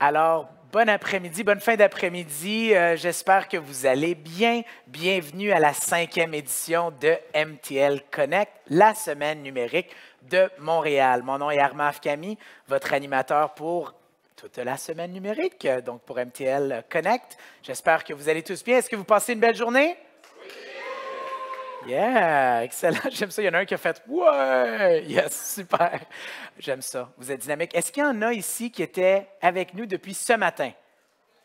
Alors, bon après-midi, bonne fin d'après-midi. J'espère que vous allez bien. Bienvenue à la 5e édition de MTL Connect, la semaine numérique de Montréal. Mon nom est Armand Afkami, votre animateur pour toute la semaine numérique, donc pour MTL Connect. J'espère que vous allez tous bien. Est-ce que vous passez une belle journée? Yeah, excellent. J'aime ça. Il y en a un qui a fait « Ouais! » Yes, super. J'aime ça. Vous êtes dynamique. Est-ce qu'il y en a ici qui étaient avec nous depuis ce matin?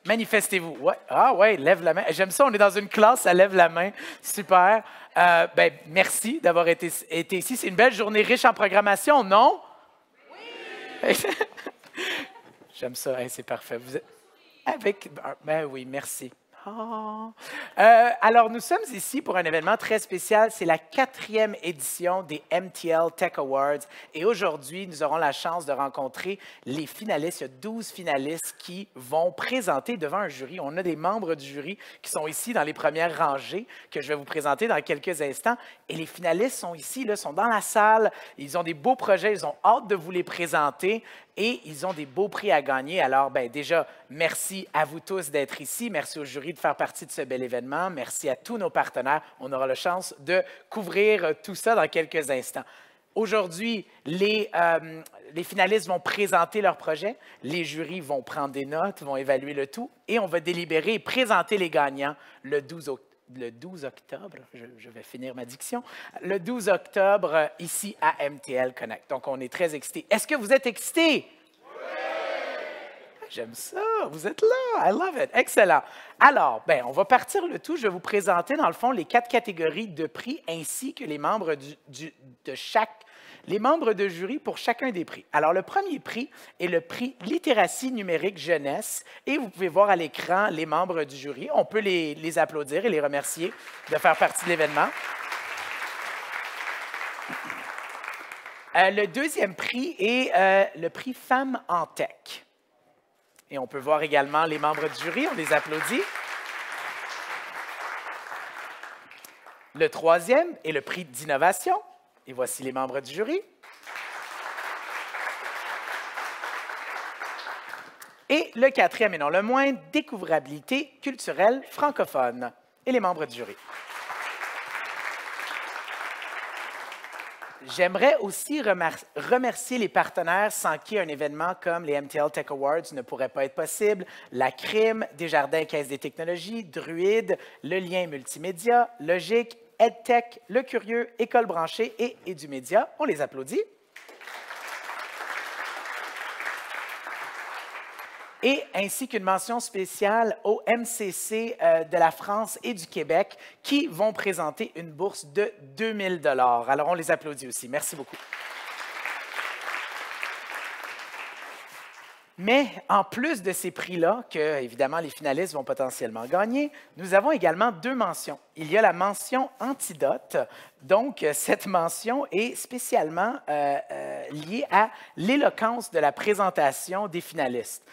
Manifestez-vous. Ouais. Ah ouais, lève la main. J'aime ça. On est dans une classe, ça lève la main. Super. Merci d'avoir été ici. C'est une belle journée riche en programmation, non? Oui! J'aime ça. Hey, c'est parfait. Vous êtes avec... Ben oui, merci. Oh. Alors, nous sommes ici pour un événement très spécial. C'est la 4e édition des MTL Tech Awards. Et aujourd'hui, nous aurons la chance de rencontrer les finalistes. Il y a 12 finalistes qui vont présenter devant un jury. On a des membres du jury qui sont ici dans les premières rangées que je vais vous présenter dans quelques instants. Et les finalistes sont ici, là, sont dans la salle. Ils ont des beaux projets. Ils ont hâte de vous les présenter. Et ils ont des beaux prix à gagner. Alors, déjà, merci à vous tous d'être ici. Merci au jury de faire partie de ce bel événement. Merci à tous nos partenaires. On aura la chance de couvrir tout ça dans quelques instants. Aujourd'hui, les finalistes vont présenter leur projet. Les jurys vont prendre des notes, vont évaluer le tout. Et on va délibérer et présenter les gagnants le 12 octobre, je vais finir ma diction, le 12 octobre ici à MTL Connect. Donc, on est très excités. Est-ce que vous êtes excités? Oui! J'aime ça, vous êtes là, I love it, excellent. Alors, on va partir le tout. Je vais vous présenter, dans le fond, les 4 catégories de prix ainsi que les membres les membres de jury pour chacun des prix. Alors, le premier prix est le prix Littératie numérique jeunesse et vous pouvez voir à l'écran les membres du jury. On peut les applaudir et les remercier de faire partie de l'événement. Le deuxième prix est le prix Femmes en Tech. Et on peut voir également les membres du jury. On les applaudit. Le troisième est le prix d'innovation. Et voici les membres du jury. Et le quatrième, et non le moindre, découvrabilité culturelle francophone. Et les membres du jury. J'aimerais aussi remercier les partenaires sans qui un événement comme les MTL Tech Awards ne pourrait pas être possible. La CRIM, Desjardins Caisse des technologies, Druide, Le Lien multimédia, Logique, EdTech, Le Curieux, École branchée et Edumédia. On les applaudit. Et ainsi qu'une mention spéciale au MCC de la France et du Québec qui vont présenter une bourse de 2000 $. Alors, on les applaudit aussi. Merci beaucoup. Mais en plus de ces prix-là, que évidemment les finalistes vont potentiellement gagner, nous avons également 2 mentions. Il y a la mention Antidote. Donc, cette mention est spécialement liée à l'éloquence de la présentation des finalistes.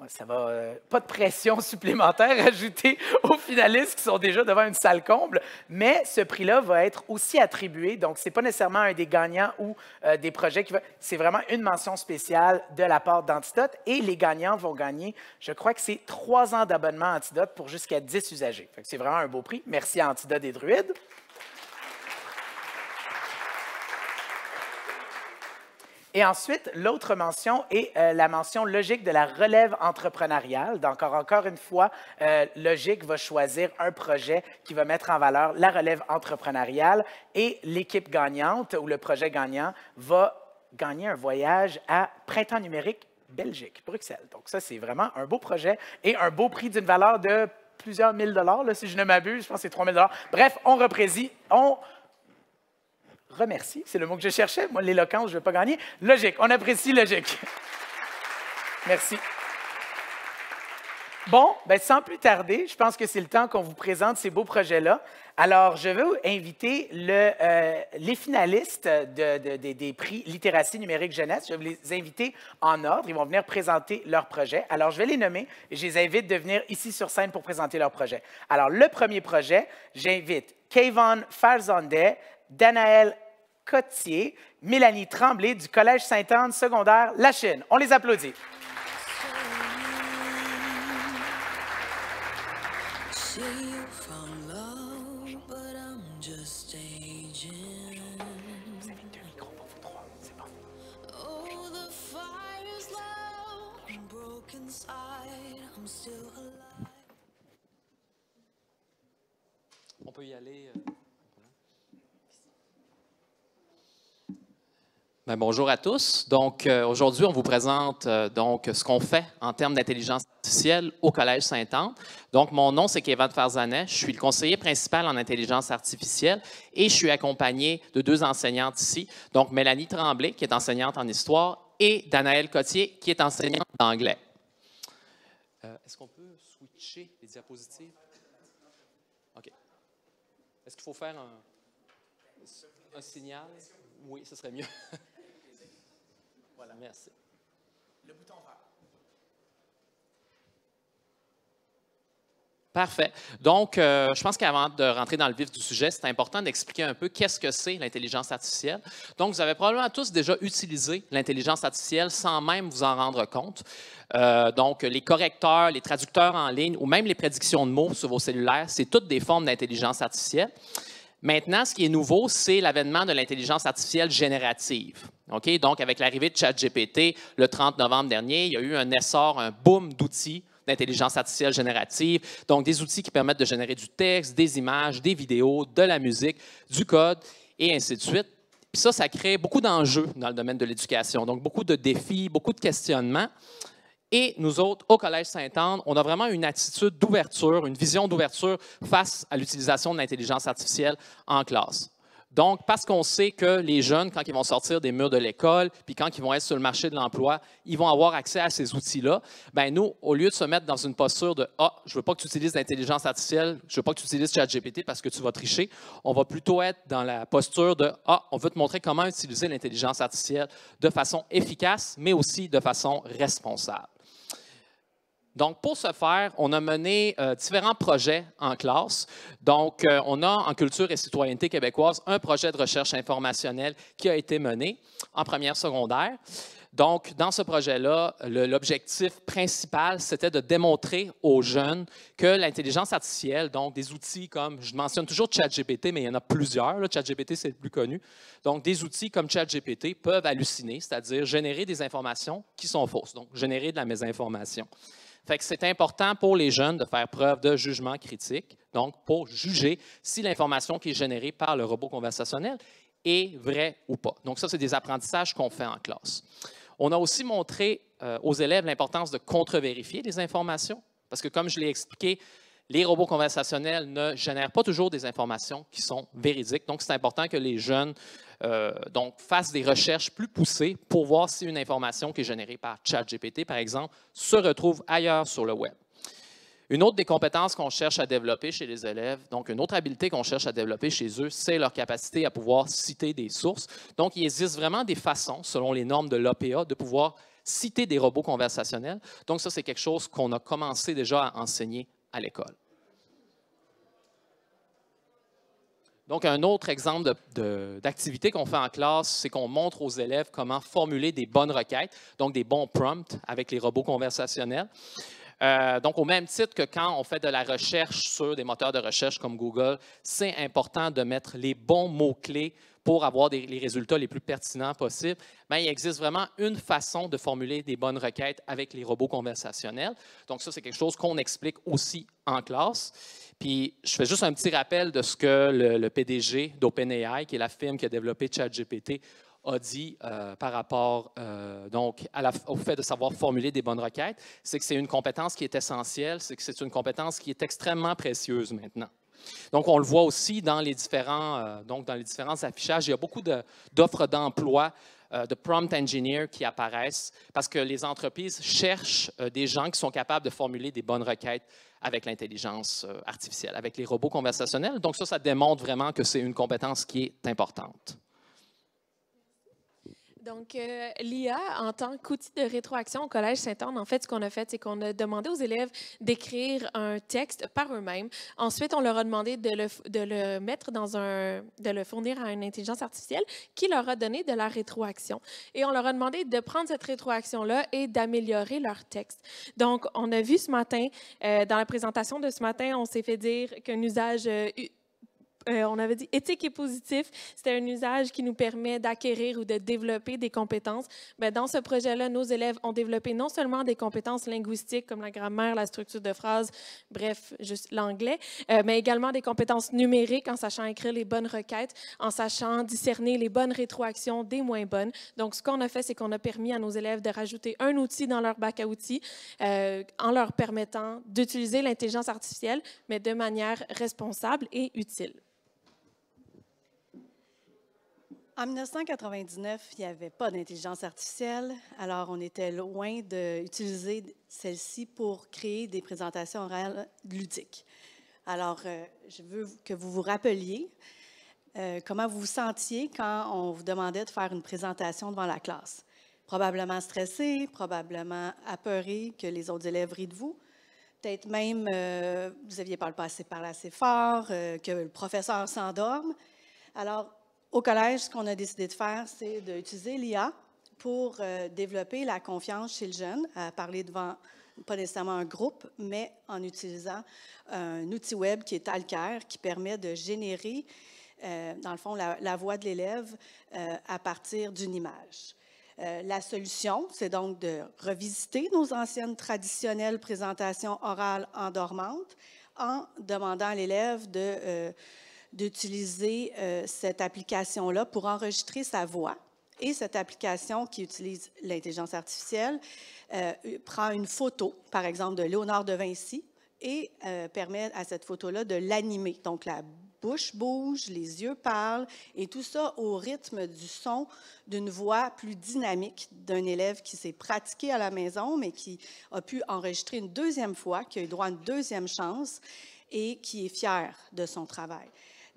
Ça va, pas de pression supplémentaire ajoutée aux finalistes qui sont déjà devant une salle comble, mais ce prix-là va être aussi attribué, donc ce n'est pas nécessairement un des gagnants ou des projets qui va, c'est vraiment une mention spéciale de la part d'Antidote et les gagnants vont gagner, je crois que c'est 3 ans d'abonnement Antidote pour jusqu'à 10 usagers. C'est vraiment un beau prix. Merci à Antidote et Druide. Et ensuite, l'autre mention est la mention Logique de la relève entrepreneuriale. Donc, encore une fois, Logique va choisir un projet qui va mettre en valeur la relève entrepreneuriale et l'équipe gagnante ou le projet gagnant va gagner un voyage à Printemps numérique Belgique, Bruxelles. Donc, ça, c'est vraiment un beau projet et un beau prix d'une valeur de plusieurs mille dollars, là, si je ne m'abuse. Je pense que c'est 3 000 $. Bref, on remercie, c'est le mot que je cherchais. Moi, l'éloquence, je ne vais pas gagner. Logique, on apprécie Logique. Merci. Bon, sans plus tarder, je pense que c'est le temps qu'on vous présente ces beaux projets-là. Alors, je vais vous inviter les finalistes des prix Littératie numérique jeunesse. Je vais vous les inviter en ordre. Ils vont venir présenter leur projet. Alors, je vais les nommer et je les invite de venir ici sur scène pour présenter leur projet. Alors, le premier projet, j'invite Kayvon Farzandeh, Danaël Cotier, Mélanie Tremblay du Collège Sainte-Anne secondaire La Chine. On les applaudit. you found love, but I'm just aging. Vous avez 2 micros pour vous 3, c'est bon. Oh, the fire's low, I'm broken inside, I'm still alive. On peut y aller. Ben, bonjour à tous. Donc, aujourd'hui, on vous présente donc ce qu'on fait en termes d'intelligence artificielle au Collège Sainte-Anne. Donc, mon nom, c'est Kevin Farzanet. Je suis le conseiller principal en intelligence artificielle et je suis accompagné de 2 enseignantes ici. Donc, Mélanie Tremblay, qui est enseignante en histoire, et Danaëlle Cottier, qui est enseignante d'anglais. Est-ce qu'on peut switcher les diapositives? OK. Est-ce qu'il faut faire un signal? Oui, ce serait mieux. Voilà, merci. Le bouton vert. Parfait. Donc, je pense qu'avant de rentrer dans le vif du sujet, c'est important d'expliquer un peu qu'est-ce que c'est l'intelligence artificielle. Donc, vous avez probablement tous déjà utilisé l'intelligence artificielle sans même vous en rendre compte. Donc, les correcteurs, les traducteurs en ligne ou même les prédictions de mots sur vos cellulaires, c'est toutes des formes d'intelligence artificielle. Maintenant, ce qui est nouveau, c'est l'avènement de l'intelligence artificielle générative. Okay? Donc, avec l'arrivée de ChatGPT le 30 novembre dernier, il y a eu un essor, un boom d'outils d'intelligence artificielle générative. Donc, des outils qui permettent de générer du texte, des images, des vidéos, de la musique, du code et ainsi de suite. Puis ça crée beaucoup d'enjeux dans le domaine de l'éducation. Donc, beaucoup de défis, beaucoup de questionnements. Et nous autres, au Collège Sainte-Anne, on a vraiment une attitude d'ouverture, une vision d'ouverture face à l'utilisation de l'intelligence artificielle en classe. Donc, parce qu'on sait que les jeunes, quand ils vont sortir des murs de l'école, puis quand ils vont être sur le marché de l'emploi, ils vont avoir accès à ces outils-là, bien nous, au lieu de se mettre dans une posture de « Ah, je ne veux pas que tu utilises l'intelligence artificielle, je ne veux pas que tu utilises ChatGPT parce que tu vas tricher », on va plutôt être dans la posture de « Ah, on veut te montrer comment utiliser l'intelligence artificielle de façon efficace, mais aussi de façon responsable ». Donc, pour ce faire, on a mené différents projets en classe. Donc, on a en culture et citoyenneté québécoise un projet de recherche informationnelle qui a été mené en première secondaire. Donc, dans ce projet-là, l'objectif principal, c'était de démontrer aux jeunes que l'intelligence artificielle, donc des outils comme, je mentionne toujours ChatGPT, mais il y en a plusieurs. ChatGPT, c'est le plus connu. Donc, des outils comme ChatGPT peuvent halluciner, c'est-à-dire générer des informations qui sont fausses, donc générer de la mésinformation. Fait que c'est important pour les jeunes de faire preuve de jugement critique, donc pour juger si l'information qui est générée par le robot conversationnel est vraie ou pas. Donc ça, c'est des apprentissages qu'on fait en classe. On a aussi montré aux élèves l'importance de contre-vérifier les informations, parce que comme je l'ai expliqué, les robots conversationnels ne génèrent pas toujours des informations qui sont véridiques. Donc, c'est important que les jeunes fassent des recherches plus poussées pour voir si une information qui est générée par ChatGPT, par exemple, se retrouve ailleurs sur le web. Une autre des compétences qu'on cherche à développer chez les élèves, donc une autre habileté qu'on cherche à développer chez eux, c'est leur capacité à pouvoir citer des sources. Donc, il existe vraiment des façons, selon les normes de l'APA, de pouvoir citer des robots conversationnels. Donc, ça, c'est quelque chose qu'on a commencé déjà à enseigner à l'école. Donc, un autre exemple d'activité qu'on fait en classe, c'est qu'on montre aux élèves comment formuler des bonnes requêtes, donc des bons prompts avec les robots conversationnels. Donc, au même titre que quand on fait de la recherche sur des moteurs de recherche comme Google, c'est important de mettre les bons mots-clés pour avoir les résultats les plus pertinents possibles. Bien, il existe vraiment une façon de formuler des bonnes requêtes avec les robots conversationnels. Donc, ça, c'est quelque chose qu'on explique aussi en classe. Puis, je fais juste un petit rappel de ce que le PDG d'OpenAI, qui est la firme qui a développé ChatGPT, a dit par rapport donc au fait de savoir formuler des bonnes requêtes, c'est que c'est une compétence qui est essentielle, c'est que c'est une compétence qui est extrêmement précieuse maintenant. Donc, on le voit aussi dans les différents affichages. Il y a beaucoup d'offres d'emploi de prompt engineer qui apparaissent parce que les entreprises cherchent des gens qui sont capables de formuler des bonnes requêtes avec l'intelligence artificielle, avec les robots conversationnels. Donc, ça démontre vraiment que c'est une compétence qui est importante. Donc, l'IA, en tant qu'outil de rétroaction au Collège Sainte-Anne, en fait, ce qu'on a fait, c'est qu'on a demandé aux élèves d'écrire un texte par eux-mêmes. Ensuite, on leur a demandé de le mettre de le fournir à une intelligence artificielle qui leur a donné de la rétroaction. Et on leur a demandé de prendre cette rétroaction-là et d'améliorer leur texte. Donc, on a vu ce matin, dans la présentation de ce matin, on s'est fait dire qu'un usage on avait dit éthique et positif, c'était un usage qui nous permet d'acquérir ou de développer des compétences. Bien, dans ce projet-là, nos élèves ont développé non seulement des compétences linguistiques comme la grammaire, la structure de phrase, bref, juste l'anglais, mais également des compétences numériques en sachant écrire les bonnes requêtes, en sachant discerner les bonnes rétroactions des moins bonnes. Donc, ce qu'on a fait, c'est qu'on a permis à nos élèves de rajouter un outil dans leur bac à outils en leur permettant d'utiliser l'intelligence artificielle, mais de manière responsable et utile. En 1999, il n'y avait pas d'intelligence artificielle, alors on était loin d'utiliser celle-ci pour créer des présentations orales ludiques. Alors, je veux que vous vous rappeliez comment vous vous sentiez quand on vous demandait de faire une présentation devant la classe. Probablement stressé, probablement apeuré que les autres élèves rient de vous. Peut-être même vous n'aviez pas parlé assez fort, que le professeur s'endorme. Alors, au collège, ce qu'on a décidé de faire, c'est d'utiliser l'IA pour développer la confiance chez le jeune, à parler devant, pas nécessairement un groupe, mais en utilisant un outil web qui est Talcaire, qui permet de générer, dans le fond, la voix de l'élève à partir d'une image. La solution, c'est donc de revisiter nos anciennes traditionnelles présentations orales endormantes en demandant à l'élève d'utiliser cette application-là pour enregistrer sa voix. Et cette application qui utilise l'intelligence artificielle prend une photo, par exemple, de Léonard de Vinci et permet à cette photo-là de l'animer. Donc, la bouche bouge, les yeux parlent, et tout ça au rythme du son d'une voix plus dynamique d'un élève qui s'est pratiqué à la maison, mais qui a pu enregistrer une deuxième fois, qui a eu droit à une deuxième chance et qui est fier de son travail.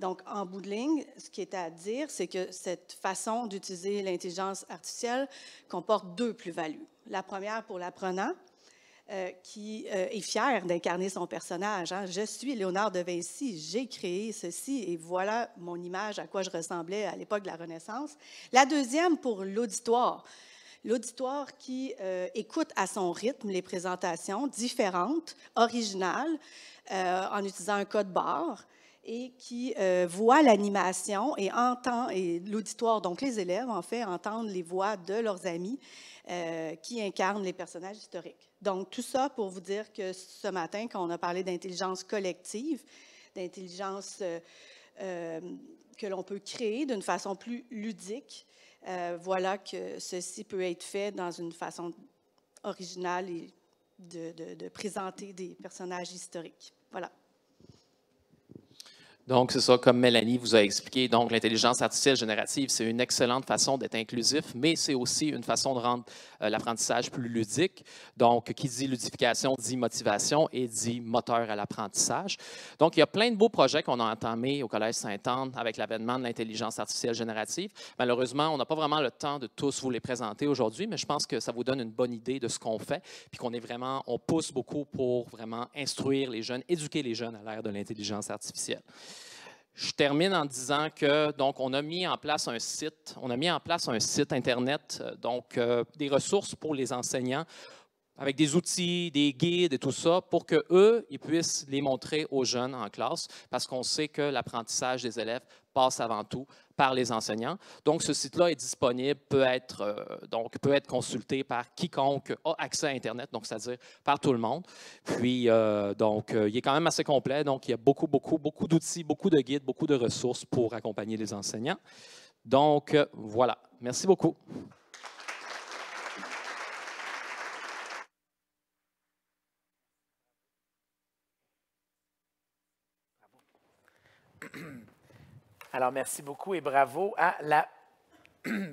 Donc, en bout de ligne, ce qui est à dire, c'est que cette façon d'utiliser l'intelligence artificielle comporte deux plus-values. La première pour l'apprenant, qui est fier d'incarner son personnage. Hein. Je suis Léonard de Vinci, j'ai créé ceci et voilà mon image à quoi je ressemblais à l'époque de la Renaissance. La deuxième pour l'auditoire. L'auditoire qui écoute à son rythme les présentations différentes, originales, en utilisant un code barre, et qui voit l'animation et entend, et l'auditoire, donc les élèves, en fait, entendent les voix de leurs amis qui incarnent les personnages historiques. Donc, tout ça pour vous dire que ce matin, quand on a parlé d'intelligence collective, d'intelligence que l'on peut créer d'une façon plus ludique, voilà que ceci peut être fait dans une façon originale et de présenter des personnages historiques. Voilà. Donc, c'est ça, comme Mélanie vous a expliqué. Donc, l'intelligence artificielle générative, c'est une excellente façon d'être inclusif, mais c'est aussi une façon de rendre l'apprentissage plus ludique. Donc, qui dit ludification dit motivation et dit moteur à l'apprentissage. Donc, il y a plein de beaux projets qu'on a entamés au Collège Sainte-Anne avec l'avènement de l'intelligence artificielle générative. Malheureusement, on n'a pas vraiment le temps de tous vous les présenter aujourd'hui, mais je pense que ça vous donne une bonne idée de ce qu'on fait, puis on pousse beaucoup pour vraiment instruire les jeunes, éduquer les jeunes à l'ère de l'intelligence artificielle. Je termine en disant que donc on a mis en place un site Internet, des ressources pour les enseignants avec des outils, des guides et tout ça pour qu'eux, ils puissent les montrer aux jeunes en classe parce qu'on sait que l'apprentissage des élèves passe avant tout par les enseignants. Donc, ce site-là est disponible, peut être consulté par quiconque a accès à Internet, donc c'est-à-dire par tout le monde. Puis, il est quand même assez complet. Donc, il y a beaucoup d'outils, beaucoup de guides, beaucoup de ressources pour accompagner les enseignants. Donc, voilà. Merci beaucoup. Alors, merci beaucoup et bravo à la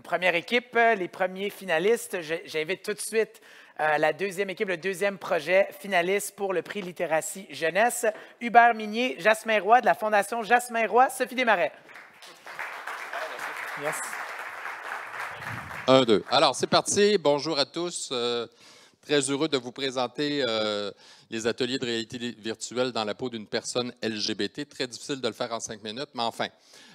première équipe, les premiers finalistes. J'invite tout de suite la deuxième équipe, le deuxième projet finaliste pour le prix Littératie Jeunesse. Hubert Minier, Jasmin Roy de la Fondation Jasmin Roy, Sophie Desmarais. Yes. Un, deux. Alors, c'est parti. Bonjour à tous. Très heureux de vous présenter les ateliers de réalité virtuelle dans la peau d'une personne LGBT. Très difficile de le faire en 5 minutes, mais enfin,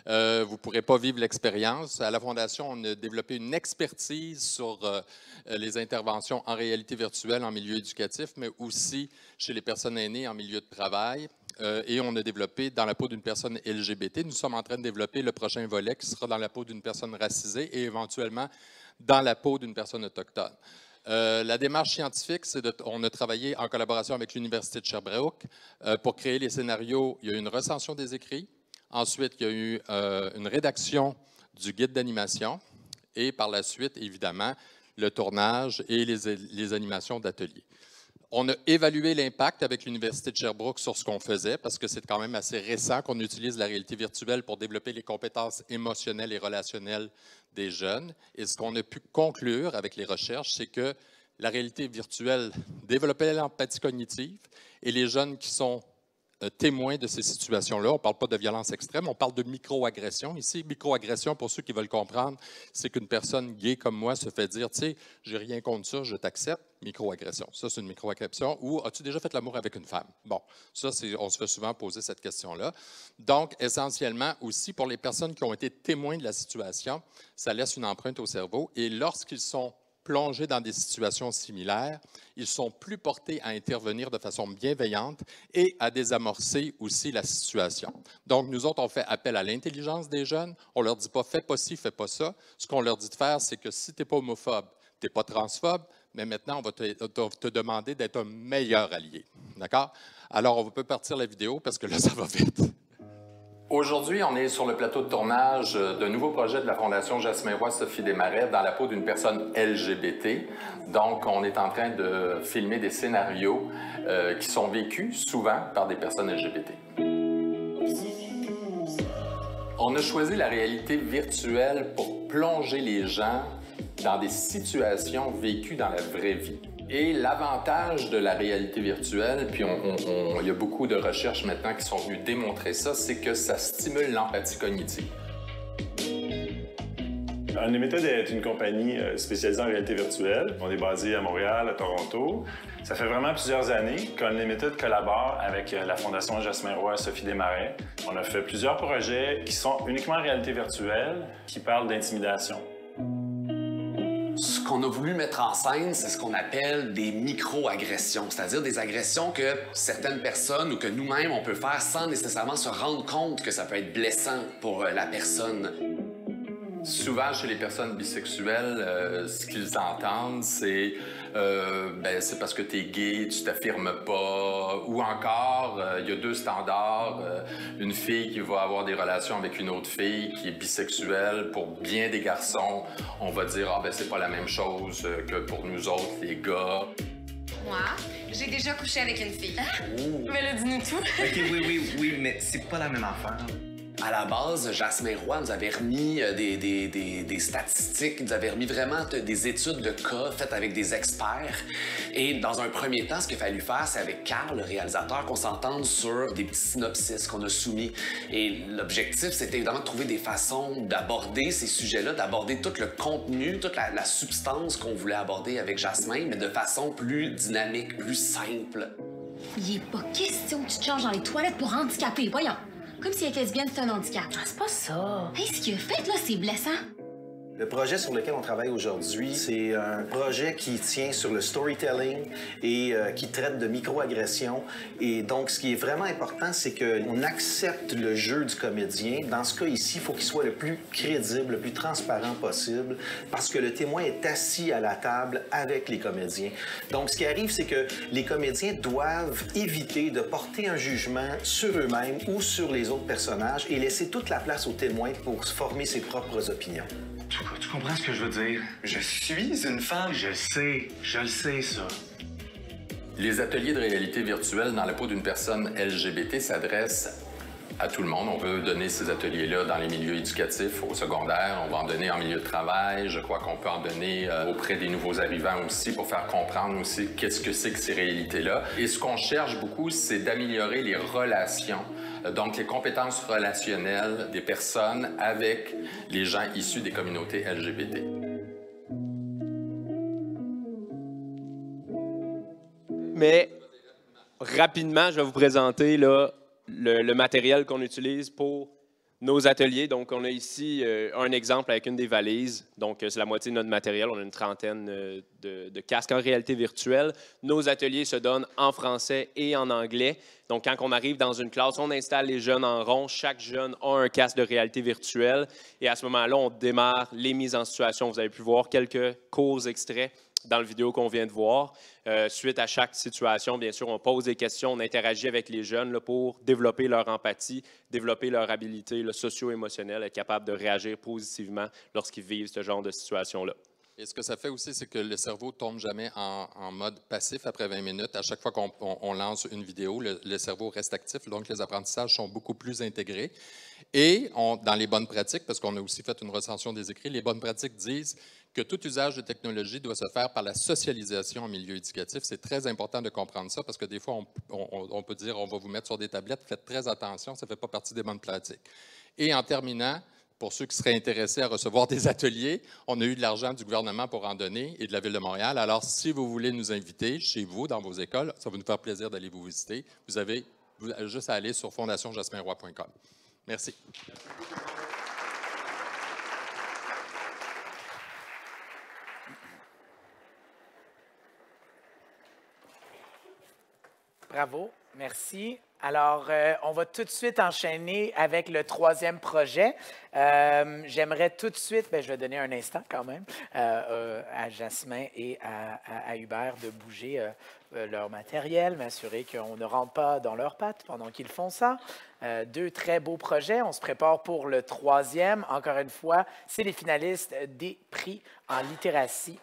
vous ne pourrez pas vivre l'expérience. À la Fondation, on a développé une expertise sur les interventions en réalité virtuelle en milieu éducatif, mais aussi chez les personnes aînées en milieu de travail. Et on a développé dans la peau d'une personne LGBT. Nous sommes en train de développer le prochain volet qui sera dans la peau d'une personne racisée et éventuellement dans la peau d'une personne autochtone. La démarche scientifique, on a travaillé en collaboration avec l'Université de Sherbrooke pour créer les scénarios. Il y a eu une recension des écrits. Ensuite, il y a eu une rédaction du guide d'animation. Et par la suite, évidemment, le tournage et les animations d'ateliers. On a évalué l'impact avec l'Université de Sherbrooke sur ce qu'on faisait, parce que c'est quand même assez récent qu'on utilise la réalité virtuelle pour développer les compétences émotionnelles et relationnelles des jeunes. Et ce qu'on a pu conclure avec les recherches, c'est que la réalité virtuelle développait l'empathie cognitive et les jeunes qui sont témoins de ces situations-là. On ne parle pas de violence extrême, on parle de microagression. Ici, microagression, pour ceux qui veulent comprendre, c'est qu'une personne gay comme moi se fait dire, tu sais, j'ai rien contre ça, je t'accepte. Microagression. Ça, c'est une microagression. Ou as-tu déjà fait l'amour avec une femme? Bon, ça, on se fait souvent poser cette question-là. Donc, essentiellement, aussi, pour les personnes qui ont été témoins de la situation, ça laisse une empreinte au cerveau. Et lorsqu'ils sont plongés dans des situations similaires, ils sont plus portés à intervenir de façon bienveillante et à désamorcer aussi la situation. Donc, nous autres, on fait appel à l'intelligence des jeunes. On leur dit pas « fais pas ci, fais pas ça ». Ce qu'on leur dit de faire, c'est que si tu n'es pas homophobe, tu n'es pas transphobe, mais maintenant, on va te demander d'être un meilleur allié. D'accord? Alors, on peut partir la vidéo parce que là, ça va vite. Aujourd'hui, on est sur le plateau de tournage d'un nouveau projet de la Fondation Jasmin Roy Sophie Desmarais dans la peau d'une personne LGBT. Donc, on est en train de filmer des scénarios qui sont vécus souvent par des personnes LGBT. On a choisi la réalité virtuelle pour plonger les gens dans des situations vécues dans la vraie vie. Et l'avantage de la réalité virtuelle, puis il y a beaucoup de recherches maintenant qui sont venues démontrer ça, c'est que ça stimule l'empathie cognitive. Unlimited est une compagnie spécialisée en réalité virtuelle. On est basé à Montréal, à Toronto. Ça fait vraiment plusieurs années qu'Unlimited collabore avec la Fondation Jasmin Roy Sophie Desmarais. On a fait plusieurs projets qui sont uniquement en réalité virtuelle, qui parlent d'intimidation. Ce qu'on a voulu mettre en scène, c'est ce qu'on appelle des micro-agressions, c'est-à-dire des agressions que certaines personnes ou que nous-mêmes, on peut faire sans nécessairement se rendre compte que ça peut être blessant pour la personne. Souvent, chez les personnes bisexuelles, ce qu'ils entendent, c'est c'est parce que tu es gay, tu t'affirmes pas. Ou encore, il y a deux standards. Une fille qui va avoir des relations avec une autre fille qui est bisexuelle. Pour bien des garçons, on va dire, c'est pas la même chose que pour nous autres, les gars. Moi, j'ai déjà couché avec une fille. Oh. Mais là, dis-nous tout. OK, oui, mais c'est pas la même affaire. À la base, Jasmin Roy nous avait remis des statistiques, nous avait remis vraiment des études de cas faites avec des experts. Et dans un premier temps, ce qu'il a fallu faire, c'est avec Carl, le réalisateur, qu'on s'entende sur des petits synopsis qu'on a soumis. Et l'objectif, c'était évidemment de trouver des façons d'aborder ces sujets-là, d'aborder tout le contenu, toute la substance qu'on voulait aborder avec Jasmin, mais de façon plus dynamique, plus simple. Il est pas question que tu te changes dans les toilettes pour handicapés, voyons. Comme si être lesbienne, c'est un handicap. Ah, c'est pas ça. Hey, ce qu'il a fait, là, c'est blessant. Le projet sur lequel on travaille aujourd'hui, c'est un projet qui tient sur le storytelling et qui traite de microagressions. Et donc, ce qui est vraiment important, c'est qu'on accepte le jeu du comédien. Dans ce cas ici, il faut qu'il soit le plus crédible, le plus transparent possible, parce que le témoin est assis à la table avec les comédiens. Donc, ce qui arrive, c'est que les comédiens doivent éviter de porter un jugement sur eux-mêmes ou sur les autres personnages et laisser toute la place au témoin pour former ses propres opinions. Tu comprends ce que je veux dire? Je suis une femme. Je le sais, ça. Les ateliers de réalité virtuelle dans la peau d'une personne LGBT s'adressent à tout le monde. On veut donner ces ateliers-là dans les milieux éducatifs, au secondaire. On va en donner en milieu de travail. Je crois qu'on peut en donner auprès des nouveaux arrivants aussi pour faire comprendre aussi qu'est-ce que c'est que ces réalités-là. Et ce qu'on cherche beaucoup, c'est d'améliorer les relations, donc les compétences relationnelles des personnes avec les gens issus des communautés LGBT. mais rapidement, je vais vous présenter là, le matériel qu'on utilise pour nos ateliers. Donc, on a ici un exemple avec une des valises. Donc, c'est la moitié de notre matériel. On a une trentaine de casques en réalité virtuelle. Nos ateliers se donnent en français et en anglais. Donc, quand on arrive dans une classe, on installe les jeunes en rond. Chaque jeune a un casque de réalité virtuelle. Et à ce moment-là, on démarre les mises en situation. Vous avez pu voir quelques courts extraits dans la vidéo qu'on vient de voir. Suite à chaque situation, bien sûr, on pose des questions, on interagit avec les jeunes là, pour développer leur empathie, développer leur habilité socio-émotionnelle, être capable de réagir positivement lorsqu'ils vivent ce genre de situation-là. Et ce que ça fait aussi, c'est que le cerveau ne tombe jamais en mode passif après 20 minutes. À chaque fois qu'on lance une vidéo, le cerveau reste actif, donc les apprentissages sont beaucoup plus intégrés. Et dans les bonnes pratiques, parce qu'on a aussi fait une recension des écrits, les bonnes pratiques disent que tout usage de technologie doit se faire par la socialisation en milieu éducatif. C'est très important de comprendre ça, parce que des fois, on peut dire on va vous mettre sur des tablettes, faites très attention, ça ne fait pas partie des bonnes pratiques. Et en terminant, pour ceux qui seraient intéressés à recevoir des ateliers, on a eu de l'argent du gouvernement pour en donner et de la Ville de Montréal. Alors, si vous voulez nous inviter chez vous, dans vos écoles, ça va nous faire plaisir d'aller vous visiter. Vous avez juste à aller sur fondationjasminroy.com. Merci. Bravo, merci. Alors, on va tout de suite enchaîner avec le troisième projet. J'aimerais tout de suite, je vais donner un instant quand même à Jasmin et à Hubert de bouger leur matériel, m'assurer qu'on ne rentre pas dans leurs pattes pendant qu'ils font ça. Deux très beaux projets. On se prépare pour le troisième. Encore une fois, c'est les finalistes des prix en littératie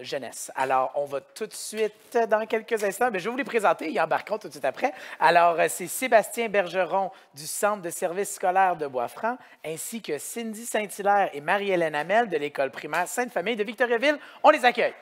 jeunesse. Alors, on va tout de suite, dans quelques instants, je vais vous les présenter, ils embarqueront tout de suite après. Alors, c'est Sébastien Bergeron du Centre de services scolaires de Bois-Franc, ainsi que Cindy Saint-Hilaire et Marie-Hélène Hamel de l'école primaire Sainte-Famille de Victoriaville. On les accueille.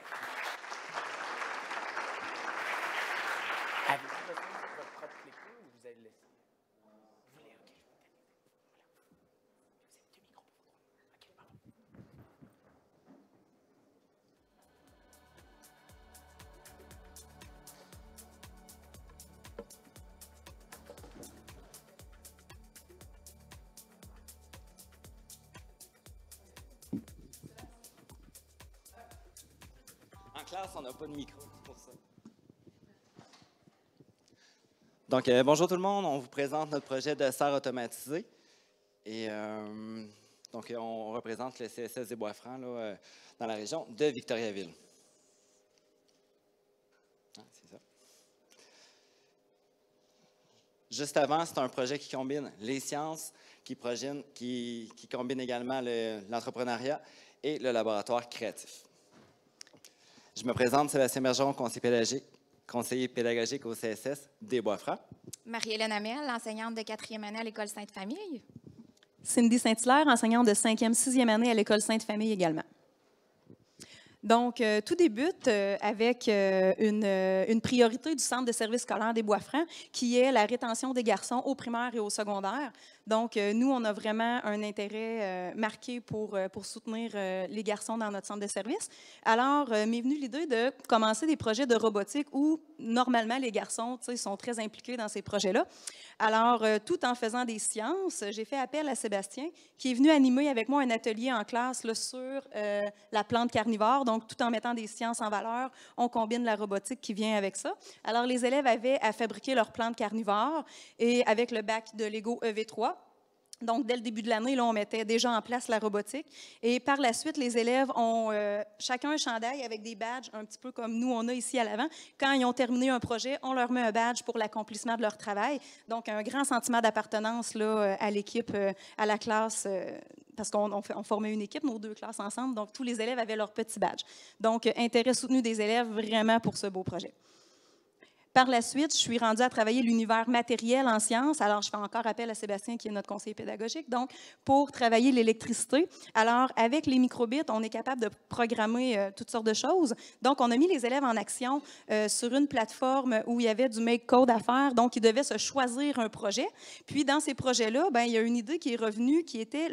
En classe, on n'a pas de micro, c'est pour ça. Donc, bonjour tout le monde. On vous présente notre projet de serre automatisée. Et donc, on représente le CSS des Bois-Francs dans la région de Victoriaville. Ah, c'est ça. Juste avant, c'est un projet qui combine les sciences, qui combine également l'entrepreneuriat et le laboratoire créatif. Je me présente, Sébastien Bergeron, conseiller pédagogique au CSS des Bois-Francs. Marie-Hélène Hamel, enseignante de 4e année à l'École Sainte-Famille. Cindy Saint-Hilaire, enseignante de 5e, 6e année à l'École Sainte-Famille également. Donc, tout débute avec une priorité du Centre de services scolaires des Bois-Francs, qui est la rétention des garçons au primaire et au secondaire. Donc, nous, on a vraiment un intérêt marqué pour soutenir les garçons dans notre centre de services. Alors, m'est venue l'idée de commencer des projets de robotique où, normalement, les garçons sont très impliqués dans ces projets-là. Alors, tout en faisant des sciences, j'ai fait appel à Sébastien, qui est venu animer avec moi un atelier en classe là, sur la plante carnivore. Donc, tout en mettant des sciences en valeur, on combine la robotique qui vient avec ça. Alors, les élèves avaient à fabriquer leur plante carnivore et avec le bac de Lego EV3. Donc, dès le début de l'année, là, on mettait déjà en place la robotique. Et par la suite, les élèves ont chacun un chandail avec des badges, un petit peu comme nous, on a ici à l'avant. Quand ils ont terminé un projet, on leur met un badge pour l'accomplissement de leur travail. Donc, un grand sentiment d'appartenance là, à l'équipe, à la classe, parce qu'on formait une équipe, nos deux classes ensemble. Donc, tous les élèves avaient leur petit badge. Donc, intérêt soutenu des élèves vraiment pour ce beau projet. Par la suite, je suis rendue à travailler l'univers matériel en sciences. Alors, je fais encore appel à Sébastien, qui est notre conseiller pédagogique, donc, pour travailler l'électricité. Alors, avec les microbits, on est capable de programmer toutes sortes de choses. Donc, on a mis les élèves en action sur une plateforme où il y avait du make-code à faire. Donc, ils devaient se choisir un projet. Puis, dans ces projets-là, il y a une idée qui est revenue, qui était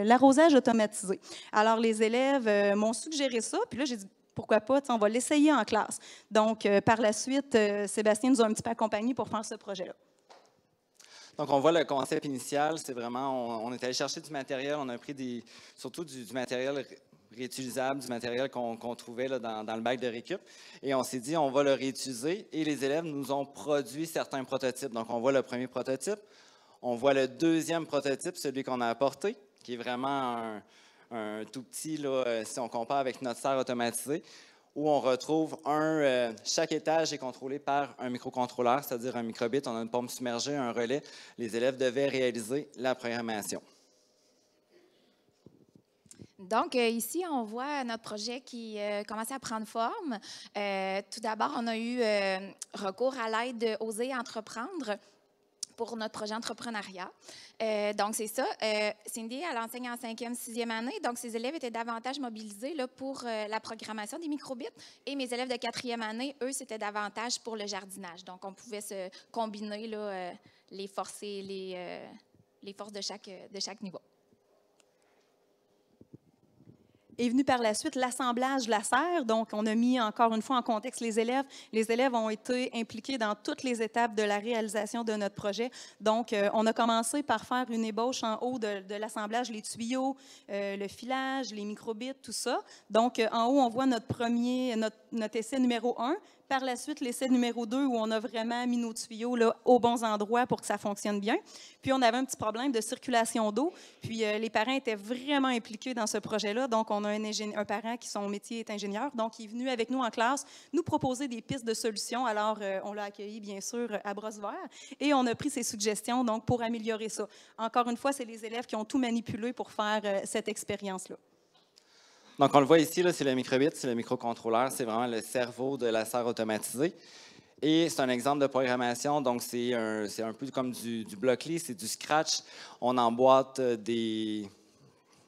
l'arrosage automatisé. Alors, les élèves m'ont suggéré ça. Puis là, j'ai dit, pourquoi pas, on va l'essayer en classe. Donc, par la suite, Sébastien nous a un petit peu accompagnés pour faire ce projet-là. Donc, on voit le concept initial, c'est vraiment, on est allé chercher du matériel, on a pris surtout du matériel réutilisable, du matériel qu'on trouvait là, dans le bac de récup. Et on s'est dit, on va le réutiliser. Et les élèves nous ont produit certains prototypes. Donc, on voit le premier prototype. On voit le deuxième prototype, celui qu'on a apporté, qui est vraiment un tout petit, là, si on compare avec notre serre automatisée, où on retrouve chaque étage est contrôlé par un microcontrôleur, c'est-à-dire un microbit. On a une pompe submergée, un relais. Les élèves devaient réaliser la programmation. Donc, ici, on voit notre projet qui commençait à prendre forme. Tout d'abord, on a eu recours à l'aide de Oser entreprendre pour notre projet entrepreneuriat. Donc, c'est ça. Cindy, elle enseigne en 5e, 6e année. Donc, ses élèves étaient davantage mobilisés là, pour la programmation des microbits. Et mes élèves de 4e année, eux, c'était davantage pour le jardinage. Donc, on pouvait se combiner là, les forces et les forces de chaque niveau. Est venu par la suite l'assemblage de la serre. Donc, on a mis encore une fois en contexte les élèves. Les élèves ont été impliqués dans toutes les étapes de la réalisation de notre projet. Donc, on a commencé par faire une ébauche en haut de l'assemblage, les tuyaux, le filage, les microbits, tout ça. Donc, en haut, on voit notre essai numéro 1. Par la suite, l'essai numéro 2, où on a vraiment mis nos tuyaux là, aux bons endroits pour que ça fonctionne bien. Puis, on avait un petit problème de circulation d'eau. Puis, les parents étaient vraiment impliqués dans ce projet-là. Donc, on a un parent qui, son métier est ingénieur. Donc, il est venu avec nous en classe nous proposer des pistes de solutions. Alors, on l'a accueilli, bien sûr, à bras ouverts. Et on a pris ses suggestions donc, pour améliorer ça. Encore une fois, c'est les élèves qui ont tout manipulé pour faire cette expérience-là. Donc, on le voit ici, c'est le microbit, c'est le microcontrôleur, c'est vraiment le cerveau de la serre automatisée. Et c'est un exemple de programmation, donc c'est un peu comme du Blockly, c'est du Scratch. On emboîte des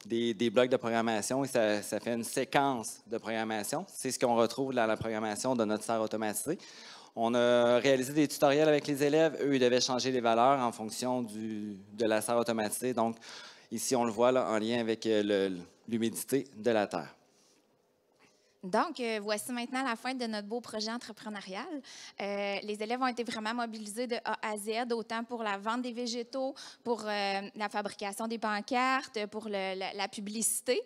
blocs de programmation et ça fait une séquence de programmation. C'est ce qu'on retrouve dans la programmation de notre serre automatisée. On a réalisé des tutoriels avec les élèves. Eux, ils devaient changer les valeurs en fonction de la serre automatisée. Donc, ici, on le voit là, en lien avec l'humidité de la terre. Donc, voici maintenant la fin de notre beau projet entrepreneurial. Les élèves ont été vraiment mobilisés de A à Z, autant pour la vente des végétaux, pour la fabrication des pancartes, pour la publicité.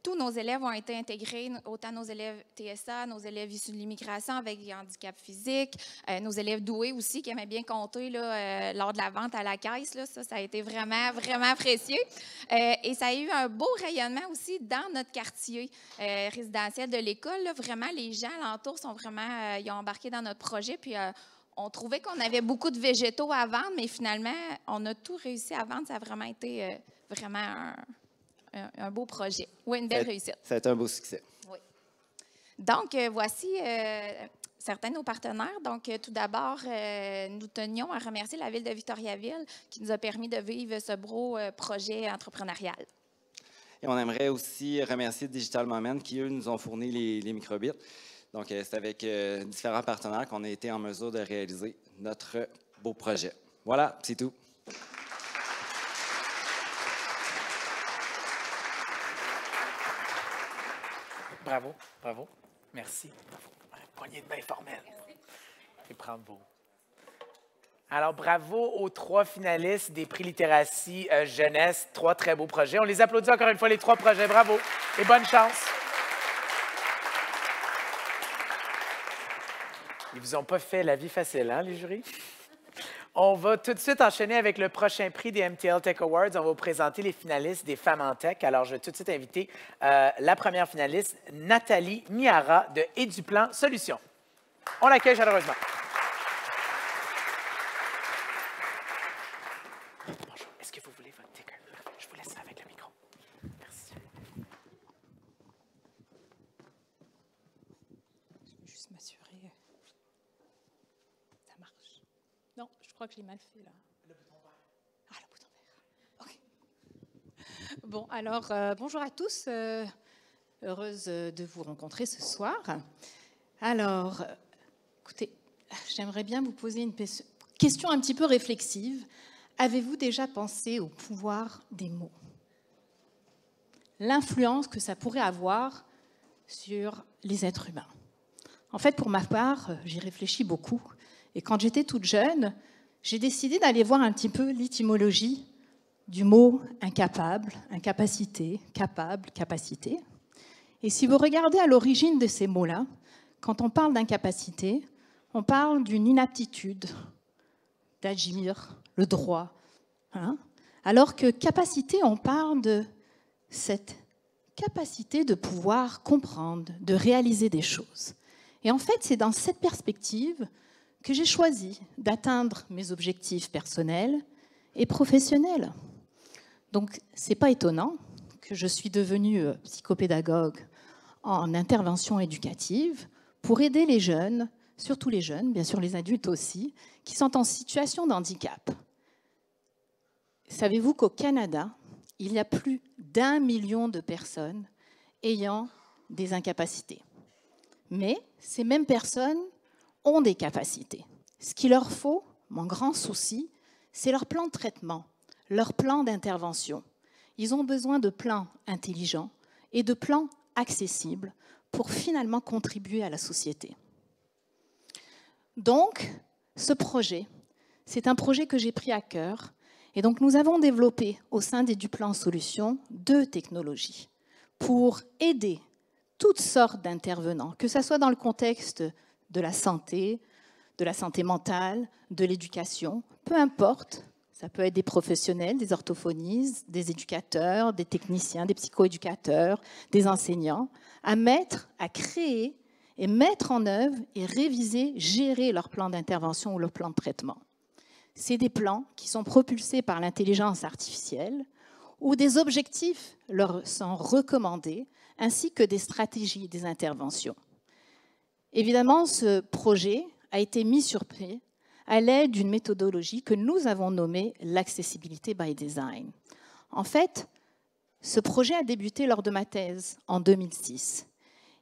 Tous nos élèves ont été intégrés, autant nos élèves TSA, nos élèves issus de l'immigration avec des handicaps physiques, nos élèves doués aussi qui aimaient bien compter là, lors de la vente à la caisse. Là, ça a été vraiment, vraiment précieux. Et ça a eu un beau rayonnement aussi dans notre quartier résidentiel de l'école. Là. Vraiment, les gens alentours sont vraiment, ils ont embarqué dans notre projet. Puis, on trouvait qu'on avait beaucoup de végétaux à vendre, mais finalement, on a tout réussi à vendre. Ça a vraiment été vraiment un beau projet. Oui, une belle réussite. Ça a été un beau succès. Oui. Donc, voici certains de nos partenaires. Donc, tout d'abord, nous tenions à remercier la Ville de Victoriaville qui nous a permis de vivre ce beau projet entrepreneurial. Et on aimerait aussi remercier Digital Moment qui, eux, nous ont fourni les microbits. Donc, c'est avec différents partenaires qu'on a été en mesure de réaliser notre beau projet. Voilà, c'est tout. Bravo, bravo. Merci. Poignée de main formelle. Et prendre vos. Alors, bravo aux 3 finalistes des prix littératie jeunesse. 3 très beaux projets. On les applaudit encore une fois, les 3 projets. Bravo et bonne chance. Ils vous ont pas fait la vie facile, hein, les jurys? On va tout de suite enchaîner avec le prochain prix des MTL Tech Awards. On va vous présenter les finalistes des Femmes en Tech. Alors, je vais tout de suite inviter la première finaliste, Nathalie Miara de Eduplan Solutions. On l'accueille chaleureusement. Bonjour. Est-ce que vous voulez votre ticker? Je vous laisse ça avec le micro. Merci. Je vais juste m'assurer. Ça marche. Non, je crois que je l'ai mal fait, là. Le bouton vert. Ah, le bouton vert. OK. Bon, alors, bonjour à tous. Heureuse de vous rencontrer ce soir. Alors, écoutez, j'aimerais bien vous poser une question un petit peu réflexive. Avez-vous déjà pensé au pouvoir des mots? L'influence que ça pourrait avoir sur les êtres humains. En fait, pour ma part, j'y réfléchis beaucoup. Et quand j'étais toute jeune, j'ai décidé d'aller voir un petit peu l'étymologie du mot incapable, incapacité, capable, capacité. Et si vous regardez à l'origine de ces mots-là, quand on parle d'incapacité, on parle d'une inaptitude d'agir, le droit. Hein? Alors que capacité, on parle de cette capacité de pouvoir comprendre, de réaliser des choses. Et en fait, c'est dans cette perspective que j'ai choisi d'atteindre mes objectifs personnels et professionnels. Donc, ce n'est pas étonnant que je suis devenue psychopédagogue en intervention éducative pour aider les jeunes, surtout les jeunes, bien sûr les adultes aussi, qui sont en situation de handicap. Savez-vous qu'au Canada, il y a plus d'1 million de personnes ayant des incapacités. Mais ces mêmes personnes ont des capacités. Ce qu'il leur faut, mon grand souci, c'est leur plan de traitement, leur plan d'intervention. Ils ont besoin de plans intelligents et de plans accessibles pour finalement contribuer à la société. Donc, ce projet, c'est un projet que j'ai pris à cœur. Et donc, nous avons développé au sein d'EduPlan Solutions 2 technologies pour aider toutes sortes d'intervenants, que ce soit dans le contexte de la santé mentale, de l'éducation, peu importe. Ça peut être des professionnels, des orthophonistes, des éducateurs, des techniciens, des psychoéducateurs, des enseignants, à créer et mettre en œuvre et réviser, gérer leur plan d'intervention ou leur plan de traitement. C'est des plans qui sont propulsés par l'intelligence artificielle où des objectifs leur sont recommandés ainsi que des stratégies, des interventions. Évidemment, ce projet a été mis sur pied à l'aide d'une méthodologie que nous avons nommée l'Accessibility by Design. En fait, ce projet a débuté lors de ma thèse en 2006.